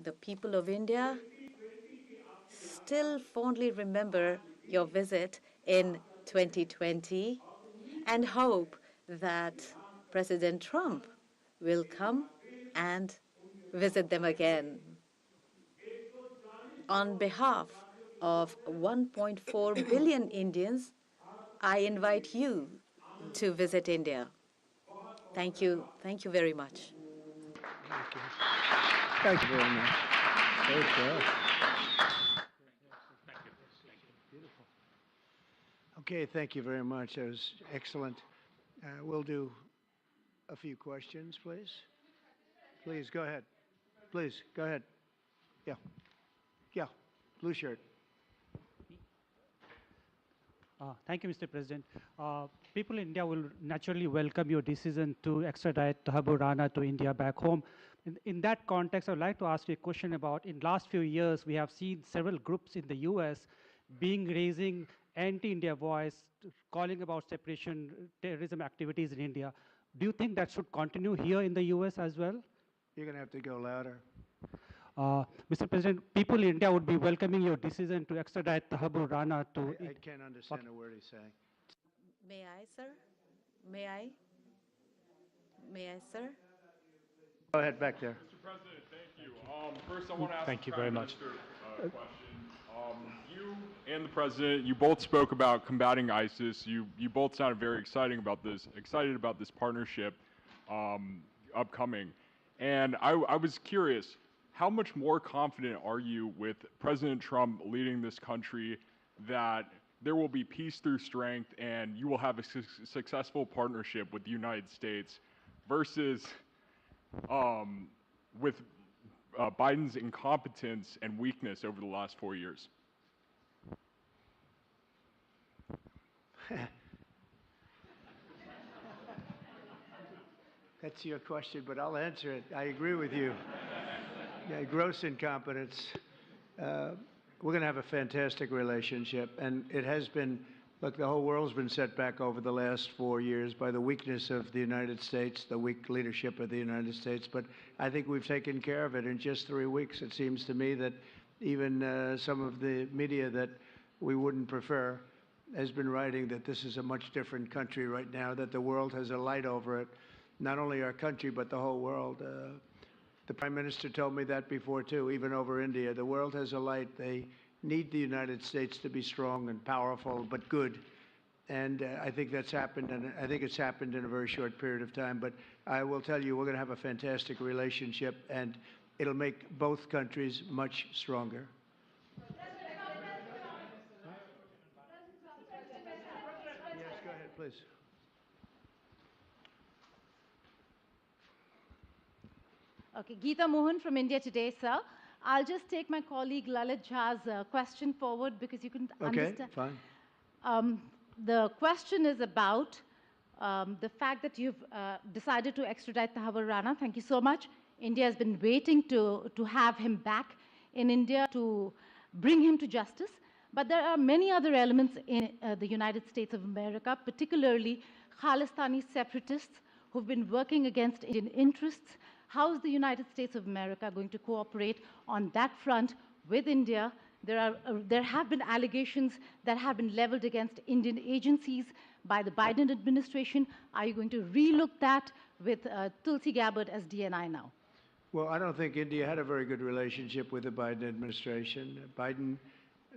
Speaker 15: The people of India still fondly remember your visit in 2020 and hope that President Trump will come and visit them again. On behalf of 1.4 billion Indians, I invite you to visit India. Thank you. Thank you very much.
Speaker 3: Thank you. Thank you very much. Okay. Okay, thank you very much. That was excellent. We'll do a few questions, please. Please, go ahead. Please, go ahead. Yeah. Yeah, blue shirt.
Speaker 16: Thank you, Mr. President. People in India will naturally welcome your decision to extradite Thakur Rana to India back home. In that context, I would like to ask you a question about, in last few years, we have seen several groups in the US raising anti-India voice, calling about separation, terrorism activities in India. Do you think that should continue here in the US as well?
Speaker 3: You're going to have to go louder.
Speaker 16: Mr. President, people in India would be welcoming your decision to extradite Thakur Rana to...
Speaker 3: I can't understand a word he's saying.
Speaker 15: May I, sir? May I? May I, sir?
Speaker 3: Go ahead, back there.
Speaker 17: Mr. President, thank you. First, I want to ask the Prime Minister a question. You and the President, you both spoke about combating ISIS. You both sounded very excited about this partnership upcoming. And I was curious, how much more confident are you with President Trump leading this country that there will be peace through strength and you will have a successful partnership with the United States versus with Biden's incompetence and weakness over the last 4 years?
Speaker 3: That's your question, but I'll answer it. I agree with you. Yeah, gross incompetence. We're going to have a fantastic relationship, and it has been, look, the whole world's been set back over the last 4 years by the weakness of the United States, the weak leadership of the United States, but I think we've taken care of it in just 3 weeks. It seems to me that even some of the media that we wouldn't prefer has been writing that this is a much different country right now, that the world has a light over it, not only our country, but the whole world. The Prime Minister told me that before, too, even over India. The world has a light. They need the United States to be strong and powerful, but good. And I think that's happened, and I think it's happened in a very short period of time. But I will tell you, we're going to have a fantastic relationship, and it'll make both countries much stronger. Yes, go ahead, please.
Speaker 4: Okay, Geeta Mohan from India Today, sir. I'll just take my colleague Lalit Jha's question forward because you can understand.
Speaker 3: Okay, fine.
Speaker 4: The question is about the fact that you've decided to extradite Thakur Rana. Thank you so much. India has been waiting to have him back in India to bring him to justice. But there are many other elements in the United States of America, particularly Khalistani separatists who've been working against Indian interests. How is the United States of America going to cooperate on that front with India? There have been allegations that have been leveled against Indian agencies by the Biden administration. Are you going to relook that with Tulsi Gabbard as DNI now?
Speaker 3: Well, I don't think India had a very good relationship with the Biden administration.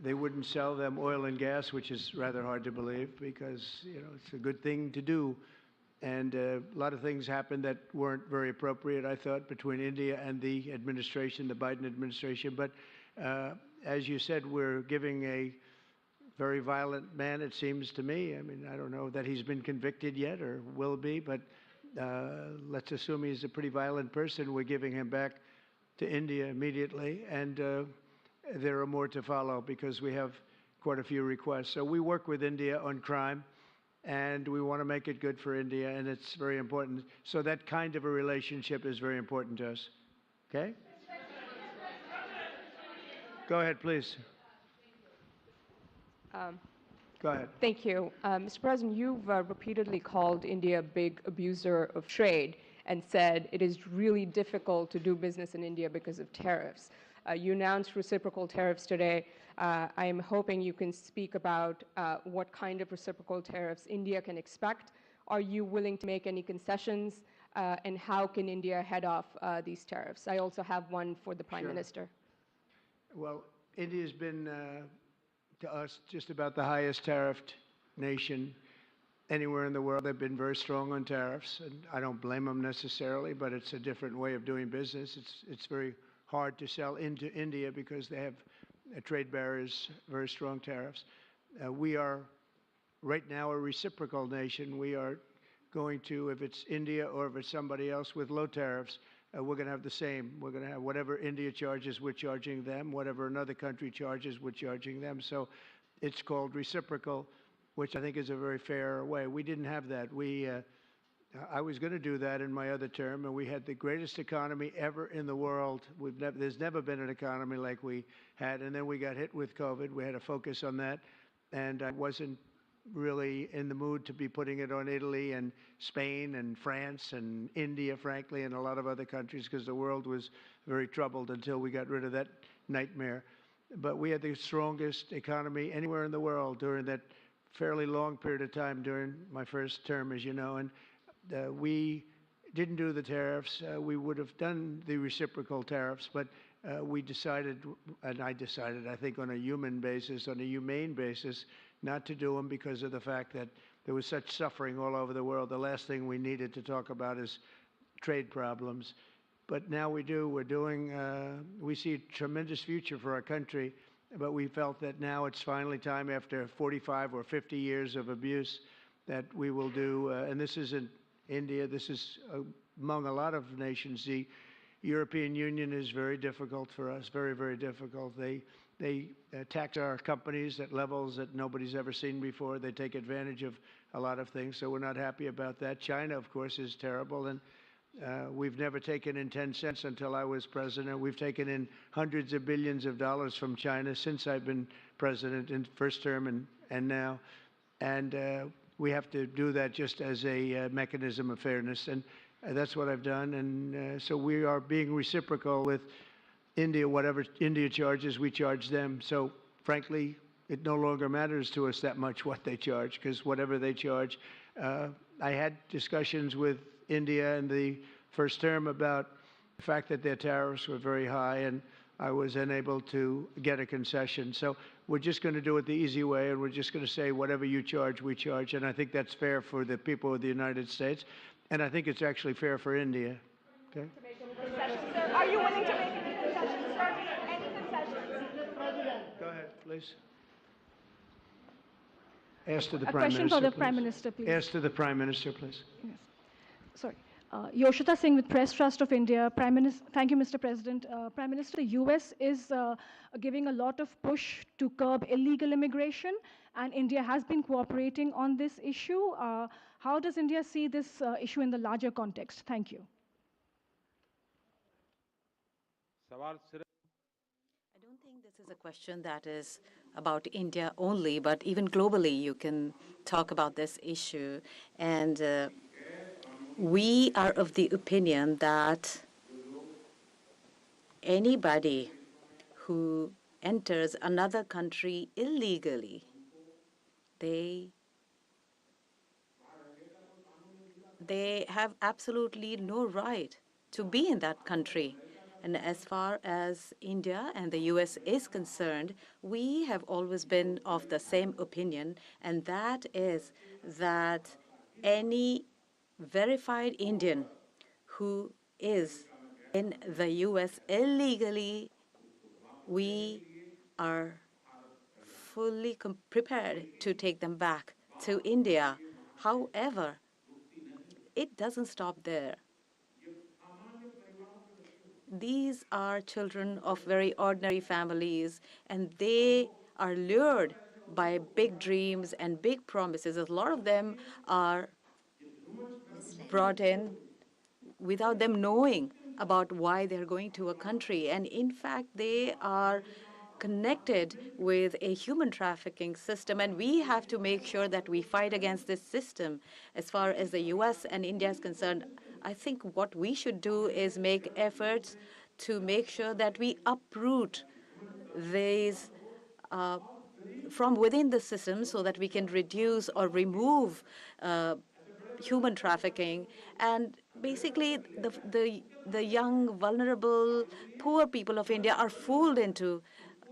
Speaker 3: They wouldn't sell them oil and gas, which is rather hard to believe because, it's a good thing to do. And a lot of things happened that weren't very appropriate, I thought, between India and the administration, the Biden administration. But as you said, we're giving a very violent man, it seems to me. I mean, I don't know that he's been convicted yet or will be, but let's assume he's a pretty violent person. We're giving him back to India immediately. And there are more to follow because we have quite a few requests. So we work with India on crime, and we want to make it good for India, and it's very important. So that kind of a relationship is very important to us. Okay? Go ahead, please. Go ahead.
Speaker 18: Thank you. Mr. President, you've repeatedly called India a big abuser of trade and said it is really difficult to do business in India because of tariffs. You announced reciprocal tariffs today. I am hoping you can speak about what kind of reciprocal tariffs India can expect. Are you willing to make any concessions? And how can India head off these tariffs? I also have one for the Prime Minister.
Speaker 3: Well, India's been, to us, just about the highest tariffed nation anywhere in the world. They've been very strong on tariffs, and I don't blame them necessarily, but it's a different way of doing business. It's very hard to sell into India because they have trade barriers, very strong tariffs. We are right now a reciprocal nation. We are going to, if it's India or if it's somebody else with low tariffs, we're going to have the same. We're going to have whatever India charges, we're charging them. Whatever another country charges, we're charging them. So it's called reciprocal, which I think is a very fair way. We didn't have that. I was going to do that in my other term, and we had the greatest economy ever in the world. There's never been an economy like we had, and then we got hit with COVID. We had to focus on that, and I wasn't really in the mood to be putting it on Italy and Spain and France and India, frankly, and a lot of other countries because the world was very troubled until we got rid of that nightmare. But we had the strongest economy anywhere in the world during that fairly long period of time during my first term, as you know, and we didn't do the tariffs. We would have done the reciprocal tariffs, but we decided, and I decided, I think on a human basis, on a humane basis, not to do them because of the fact that there was such suffering all over the world. The last thing we needed to talk about is trade problems. But now we do. We're doing, we see a tremendous future for our country, but we felt that now it's finally time after 45 or 50 years of abuse that we will do, and this isn't India, this is among a lot of nations. The European Union is very difficult for us, very, very difficult. They tax our companies at levels that nobody's ever seen before. They take advantage of a lot of things, so we're not happy about that. China, of course, is terrible, and we've never taken in 10 cents until I was president. We've taken in hundreds of billions of dollars from China since I've been president in first term and now. And we have to do that just as a mechanism of fairness, and that's what I've done. And so we are being reciprocal with India. Whatever India charges, we charge them. So frankly, it no longer matters to us that much what they charge, because whatever they charge, I had discussions with India in the first term about the fact that their tariffs were very high, and I was unable to get a concession. So we're just going to do it the easy way, and we're just going to say whatever you charge, we charge. And I think that's fair for the people of the United States, and I think it's actually fair for India. Okay?
Speaker 19: Are you willing to make any concessions, sir? Any concessions?
Speaker 3: Go ahead, please. Ask to the
Speaker 19: A
Speaker 3: Prime
Speaker 19: question
Speaker 3: Minister,
Speaker 19: for the
Speaker 3: please.
Speaker 19: Prime Minister, please.
Speaker 3: Ask to the Prime Minister, please.
Speaker 19: Yes. Sorry. Yoshita Singh with Press Trust of India. Thank you, Mr. President. Prime Minister, the US is giving a lot of push to curb illegal immigration, and India has been cooperating on this issue. How does India see this issue in the larger context? Thank you.
Speaker 15: I don't think this is a question that is about India only, but even globally you can talk about this issue. And we are of the opinion that anybody who enters another country illegally, they have absolutely no right to be in that country. And as far as India and the US is concerned, we have always been of the same opinion, and that is that any verified Indian who is in the US illegally, we are fully prepared to take them back to India. However, it doesn't stop there. These are children of very ordinary families, and they are lured by big dreams and big promises. A lot of them are brought in without them knowing about why they're going to a country. And in fact, they are connected with a human trafficking system, and we have to make sure that we fight against this system. As far as the US and India is concerned, I think what we should do is make efforts to make sure that we uproot these from within the system so that we can reduce or remove human trafficking. And basically, the young, vulnerable, poor people of India are fooled into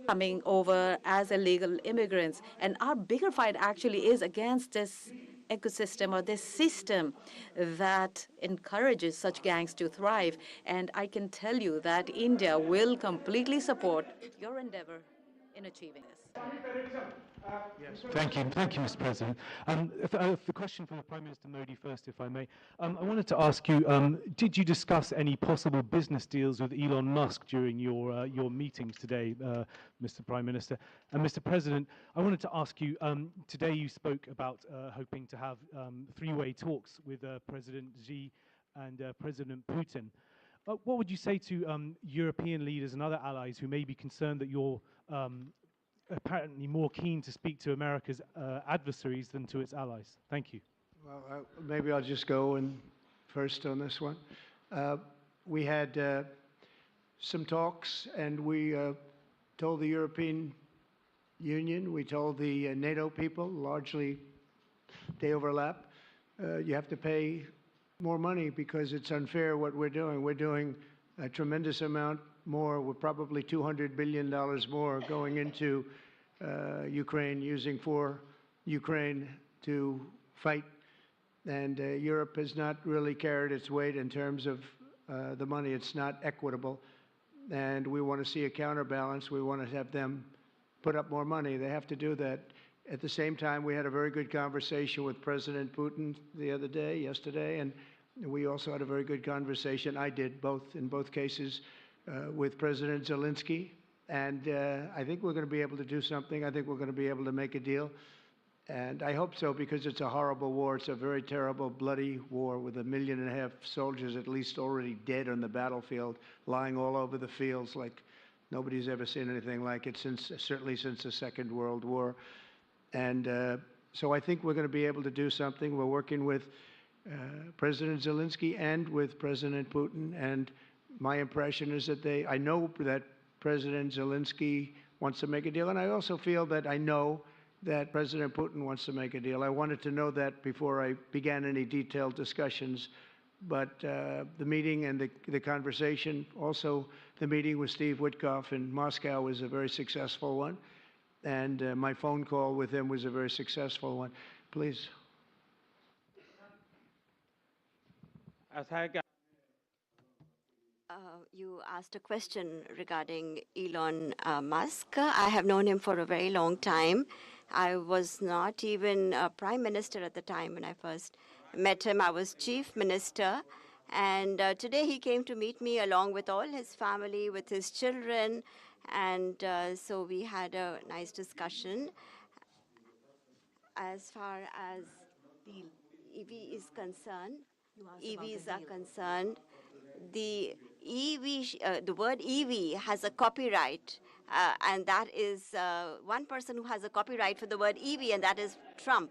Speaker 15: coming over as illegal immigrants. And our bigger fight actually is against this ecosystem or this system that encourages such gangs to thrive. And I can tell you that India will completely support your endeavor in achieving this.
Speaker 20: Thank you, Mr. President. The question for the Prime Minister Modi first, if I may. I wanted to ask you, did you discuss any possible business deals with Elon Musk during your meetings today, Mr. Prime Minister? And Mr. President, I wanted to ask you, today you spoke about hoping to have three-way talks with President Xi and President Putin. What would you say to European leaders and other allies who may be concerned that you're apparently more keen to speak to America's adversaries than to its allies? Thank you.
Speaker 3: Well, maybe I'll just go in first on this one. We had some talks, and we told the European Union, we told the NATO people, largely they overlap, you have to pay more money because it's unfair what we're doing. We're doing a tremendous amount more. We're probably $200 billion more going into Ukraine, using for Ukraine to fight. And Europe has not really carried its weight in terms of the money. It's not equitable. And we want to see a counterbalance. We want to have them put up more money. They have to do that. At the same time, we had a very good conversation with President Putin yesterday, and we also had a very good conversation. I did in both cases, with President Zelensky. And I think we're going to be able to do something. I think we're going to be able to make a deal. And I hope so, because it's a horrible war. It's a very terrible, bloody war with 1.5 million soldiers at least already dead on the battlefield, lying all over the fields like nobody's ever seen anything like it, certainly since the Second World War. And so I think we're going to be able to do something. We're working with President Zelensky and with President Putin. And my impression is that I know that President Zelensky wants to make a deal, and I also feel that I know that President Putin wants to make a deal. I wanted to know that before I began any detailed discussions. But the meeting and the conversation, also the meeting with Steve Witkoff in Moscow was a very successful one. And my phone call with him was a very successful one. Please.
Speaker 13: You asked a question regarding Elon Musk. I have known him for a very long time. I was not even a prime minister at the time when I first met him. I was chief minister. And today he came to meet me along with all his family, with his children. And so we had a nice discussion. As far as the EV is concerned, EVs are concerned, the the word EV has a copyright, and that is one person who has a copyright for the word EV, and that is Trump.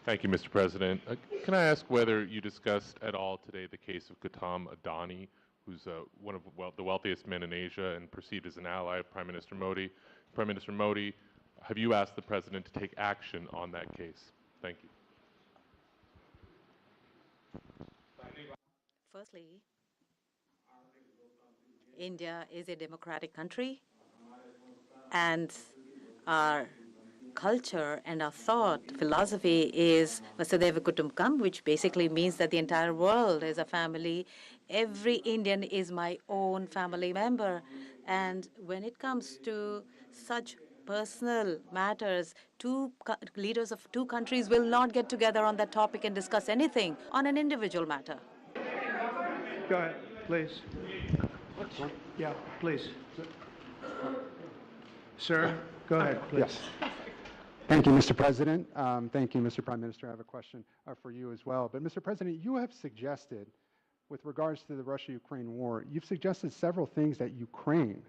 Speaker 21: Thank you, Mr. President. Can I ask whether you discussed at all today the case of Gautam Adani, who's one of the wealthiest men in Asia and perceived as an ally of Prime Minister Modi? Prime Minister Modi, have you asked the President to take action on that case? Thank you.
Speaker 15: Firstly, India is a democratic country, and our culture and our thought philosophy is Vasudhaiva Kutumbakam, which basically means that the entire world is a family. Every Indian is my own family member. And when it comes to such personal matters, leaders of two countries will not get together on that topic and discuss anything on an individual matter.
Speaker 3: Go ahead, please. Yeah, please. Sir, go ahead, please.
Speaker 22: Yes. Thank you, Mr. President. Thank you, Mr. Prime Minister. I have a question for you as well. But, Mr. President, you have suggested, with regards to the Russia-Ukraine war, you've suggested several things that Ukraine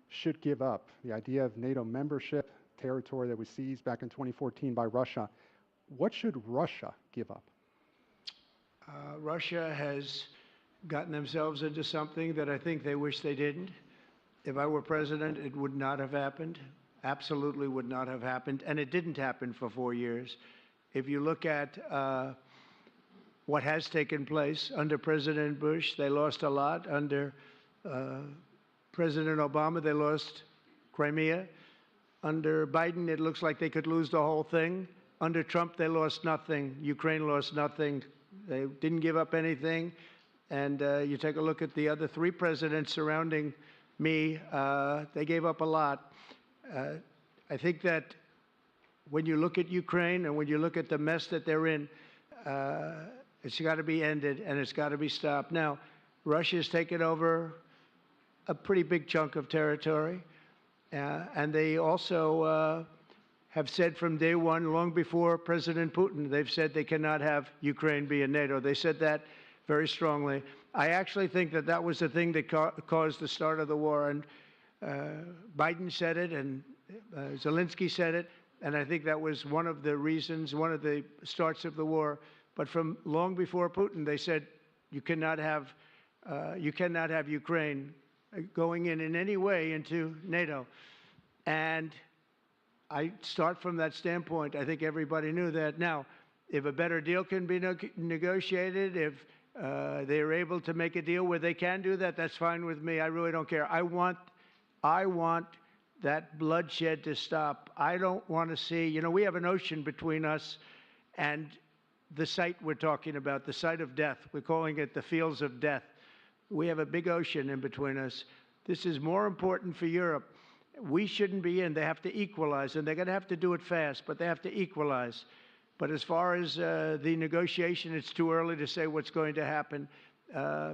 Speaker 22: should give up. The idea of NATO membership, territory that was seized back in 2014 by Russia. What should Russia give up?
Speaker 3: Russia has gotten themselves into something that I think they wish they didn't. If I were president, it would not have happened. Absolutely would not have happened. And it didn't happen for 4 years. If you look at what has taken place under President Bush, they lost a lot. Under President Obama, they lost Crimea. Under Biden, it looks like they could lose the whole thing. Under Trump, they lost nothing. Ukraine lost nothing. They didn't give up anything. And you take a look at the other 3 presidents surrounding me, they gave up a lot. I think that when you look at Ukraine and when you look at the mess that they're in, it's got to be ended and it's got to be stopped. Now, Russia's taken over a pretty big chunk of territory, and they also have said from day one, long before President Putin, they've said they cannot have Ukraine be in NATO. They said that very strongly. I actually think that that was the thing that caused the start of the war. And Biden said it, and Zelensky said it, and I think that was one of the reasons, one of the starts of the war. But from long before Putin, they said you cannot have Ukraine going in any way into NATO. And I start from that standpoint. I think everybody knew that. Now, if a better deal can be negotiated, if they're able to make a deal where they can do that, that's fine with me. I really don't care. I want that bloodshed to stop. I don't want to see, we have an ocean between us and the site we're talking about, the site of death. We're calling it the fields of death. We have a big ocean in between us. This is more important for Europe. We shouldn't be in. They have to equalize, and they're going to have to do it fast, but they have to equalize. But as far as the negotiation, it's too early to say what's going to happen.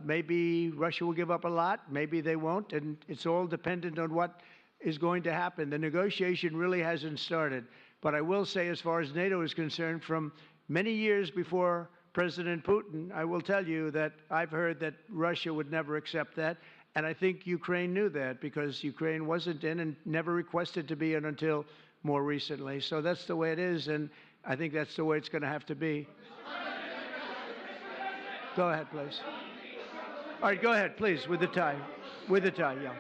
Speaker 3: Maybe Russia will give up a lot. Maybe they won't. And it's all dependent on what is going to happen. The negotiation really hasn't started. But I will say, as far as NATO is concerned, from many years before President Putin, I will tell you that I've heard that Russia would never accept that. And I think Ukraine knew that because Ukraine wasn't in and never requested to be in until more recently. So that's the way it is. And I think that's the way it's going to have to be. Go ahead, please. All right, go ahead, please, with the tie. With the tie, yeah.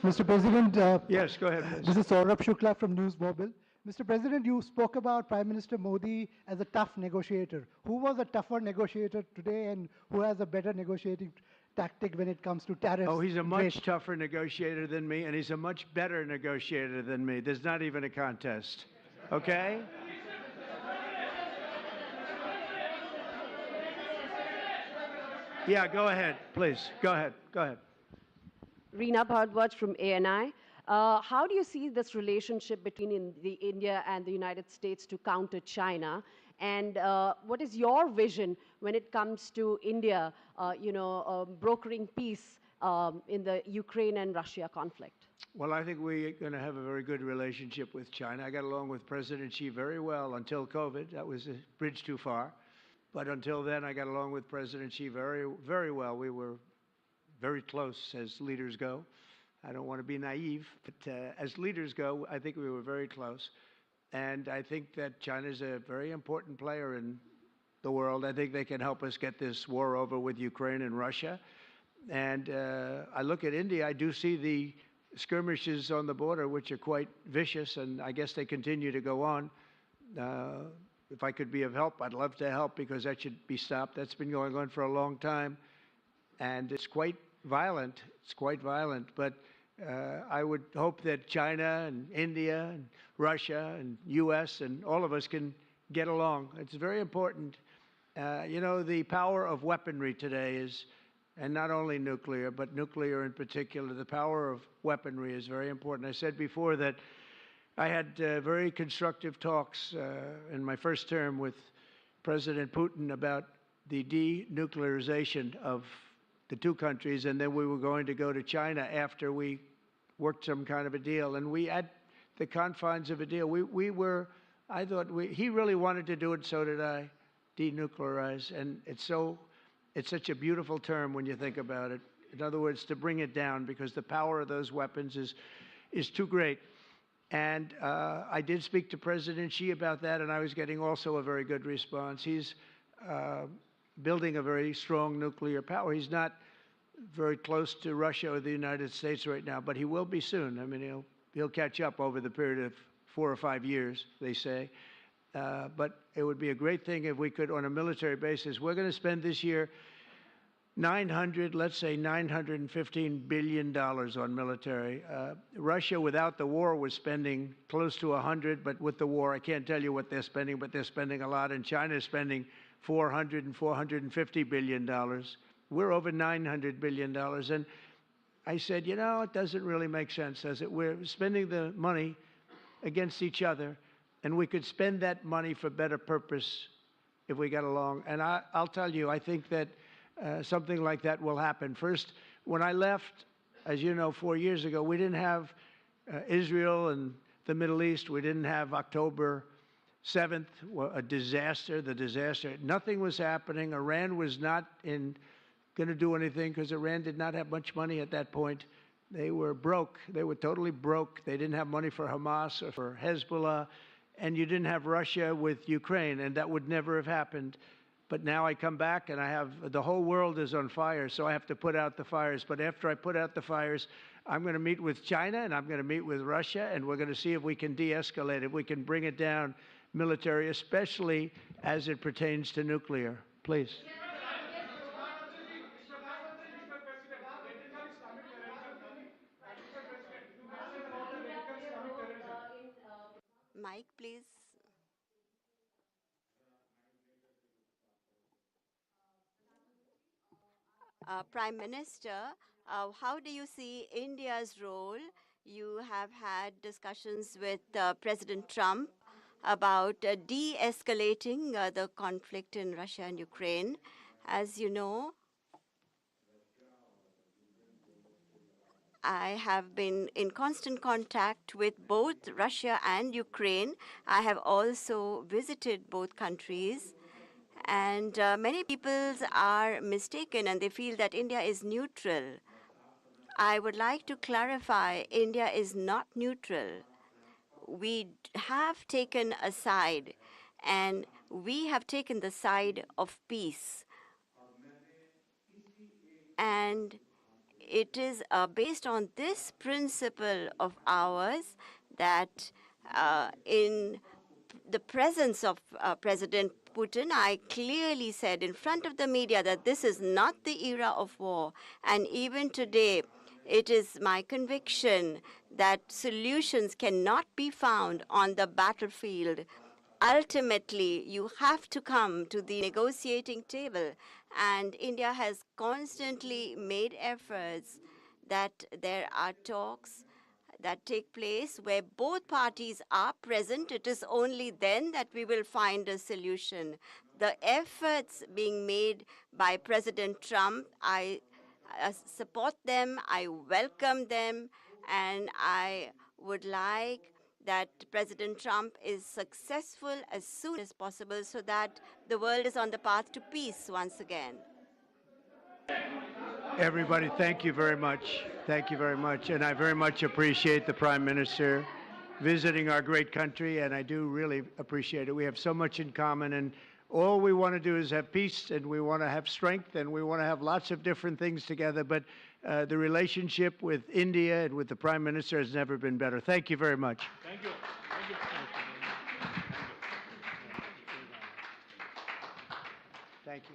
Speaker 22: Mr. President,
Speaker 3: Yes, go ahead, please.
Speaker 22: this is Saurabh Shukla from News Mobile. Mr. President, you spoke about Prime Minister Modi as a tough negotiator. Who was a tougher negotiator today, and who has a better negotiating tactic when it comes to tariffs?
Speaker 3: Oh, he's a much
Speaker 22: trade?
Speaker 3: tougher negotiator than me, and he's a much better negotiator than me. There's not even a contest. Okay? Yeah, go ahead, please. Go ahead. Go ahead.
Speaker 6: Reena Bhardwaj from ANI. How do you see this relationship between India and the United States to counter China? And what is your vision when it comes to India, brokering peace in the Ukraine and Russia conflict?
Speaker 3: Well, I think we're going to have a very good relationship with China. I got along with President Xi very well until COVID. That was a bridge too far. But until then, I got along with President Xi very, very well. We were very close as leaders go. I don't want to be naive, but as leaders go, I think we were very close. And I think that China is a very important player in the world. I think they can help us get this war over with Ukraine and Russia. And I look at India, I do see the skirmishes on the border, which are quite vicious, and I guess they continue to go on. If I could be of help, I'd love to help, because that should be stopped. That's been going on for a long time, and it's quite violent. It's quite violent, but I would hope that China and India and Russia and U.S. and all of us can get along. It's very important. The power of weaponry today is, and not only nuclear, but nuclear in particular, the power of weaponry is very important. I said before that I had very constructive talks in my first term with President Putin about the denuclearization of the two countries, and then we were going to go to China after we worked some kind of a deal. And we, at the confines of a deal, I thought he really wanted to do it, so did I, denuclearize. And it's such a beautiful term when you think about it. In other words, to bring it down, because the power of those weapons is too great. And I did speak to President Xi about that, and I was getting also a very good response. He's building a very strong nuclear power. He's not very close to Russia or the United States right now, but he will be soon. I mean, he'll catch up over the period of 4 or 5 years, they say. But it would be a great thing if we could, on a military basis. We're going to spend this year $915 billion on military. Russia, without the war, was spending close to 100, but with the war, I can't tell you what they're spending, but they're spending a lot. And China is spending $400 and $450 billion. We're over $900 billion. And I said, it doesn't really make sense, does it? We're spending the money against each other, and we could spend that money for better purpose if we got along. And I'll tell you, I think that something like that will happen. First, when I left, as you know, 4 years ago, we didn't have Israel and the Middle East. We didn't have October 7th, a disaster, the disaster. Nothing was happening. Iran was not going to do anything, because Iran did not have much money at that point. They were broke. They were totally broke. They didn't have money for Hamas or for Hezbollah. And you didn't have Russia with Ukraine, and that would never have happened. But now I come back, and the whole world is on fire, so I have to put out the fires. But after I put out the fires, I'm going to meet with China, and I'm going to meet with Russia, and we're going to see if we can de-escalate, if we can bring it down military, especially as it pertains to nuclear. Please.
Speaker 13: Mike, please. Prime Minister, how do you see India's role? You have had discussions with President Trump about de-escalating the conflict in Russia and Ukraine. As you know, I have been in constant contact with both Russia and Ukraine. I have also visited both countries. And many people are mistaken, and they feel that India is neutral. I would like to clarify, India is not neutral. We have taken a side, and we have taken the side of peace. And it is based on this principle of ours that in the presence of President Putin, I clearly said in front of the media that this is not the era of war. And even today, it is my conviction that solutions cannot be found on the battlefield. Ultimately, you have to come to the negotiating table. And India has constantly made efforts that there are talks that take place where both parties are present. It is only then that we will find a solution. The efforts being made by President Trump, I support them, I welcome them, and I would like that President Trump is successful as soon as possible so that the world is on the path to peace once again.
Speaker 3: Everybody, thank you very much. Thank you very much. And I very much appreciate the Prime Minister visiting our great country, and I do really appreciate it. We have so much in common, and all we want to do is have peace, and we want to have strength, and we want to have lots of different things together. But the relationship with India and with the Prime Minister has never been better. Thank you very much.
Speaker 17: Thank you. Thank you.
Speaker 3: Thank you.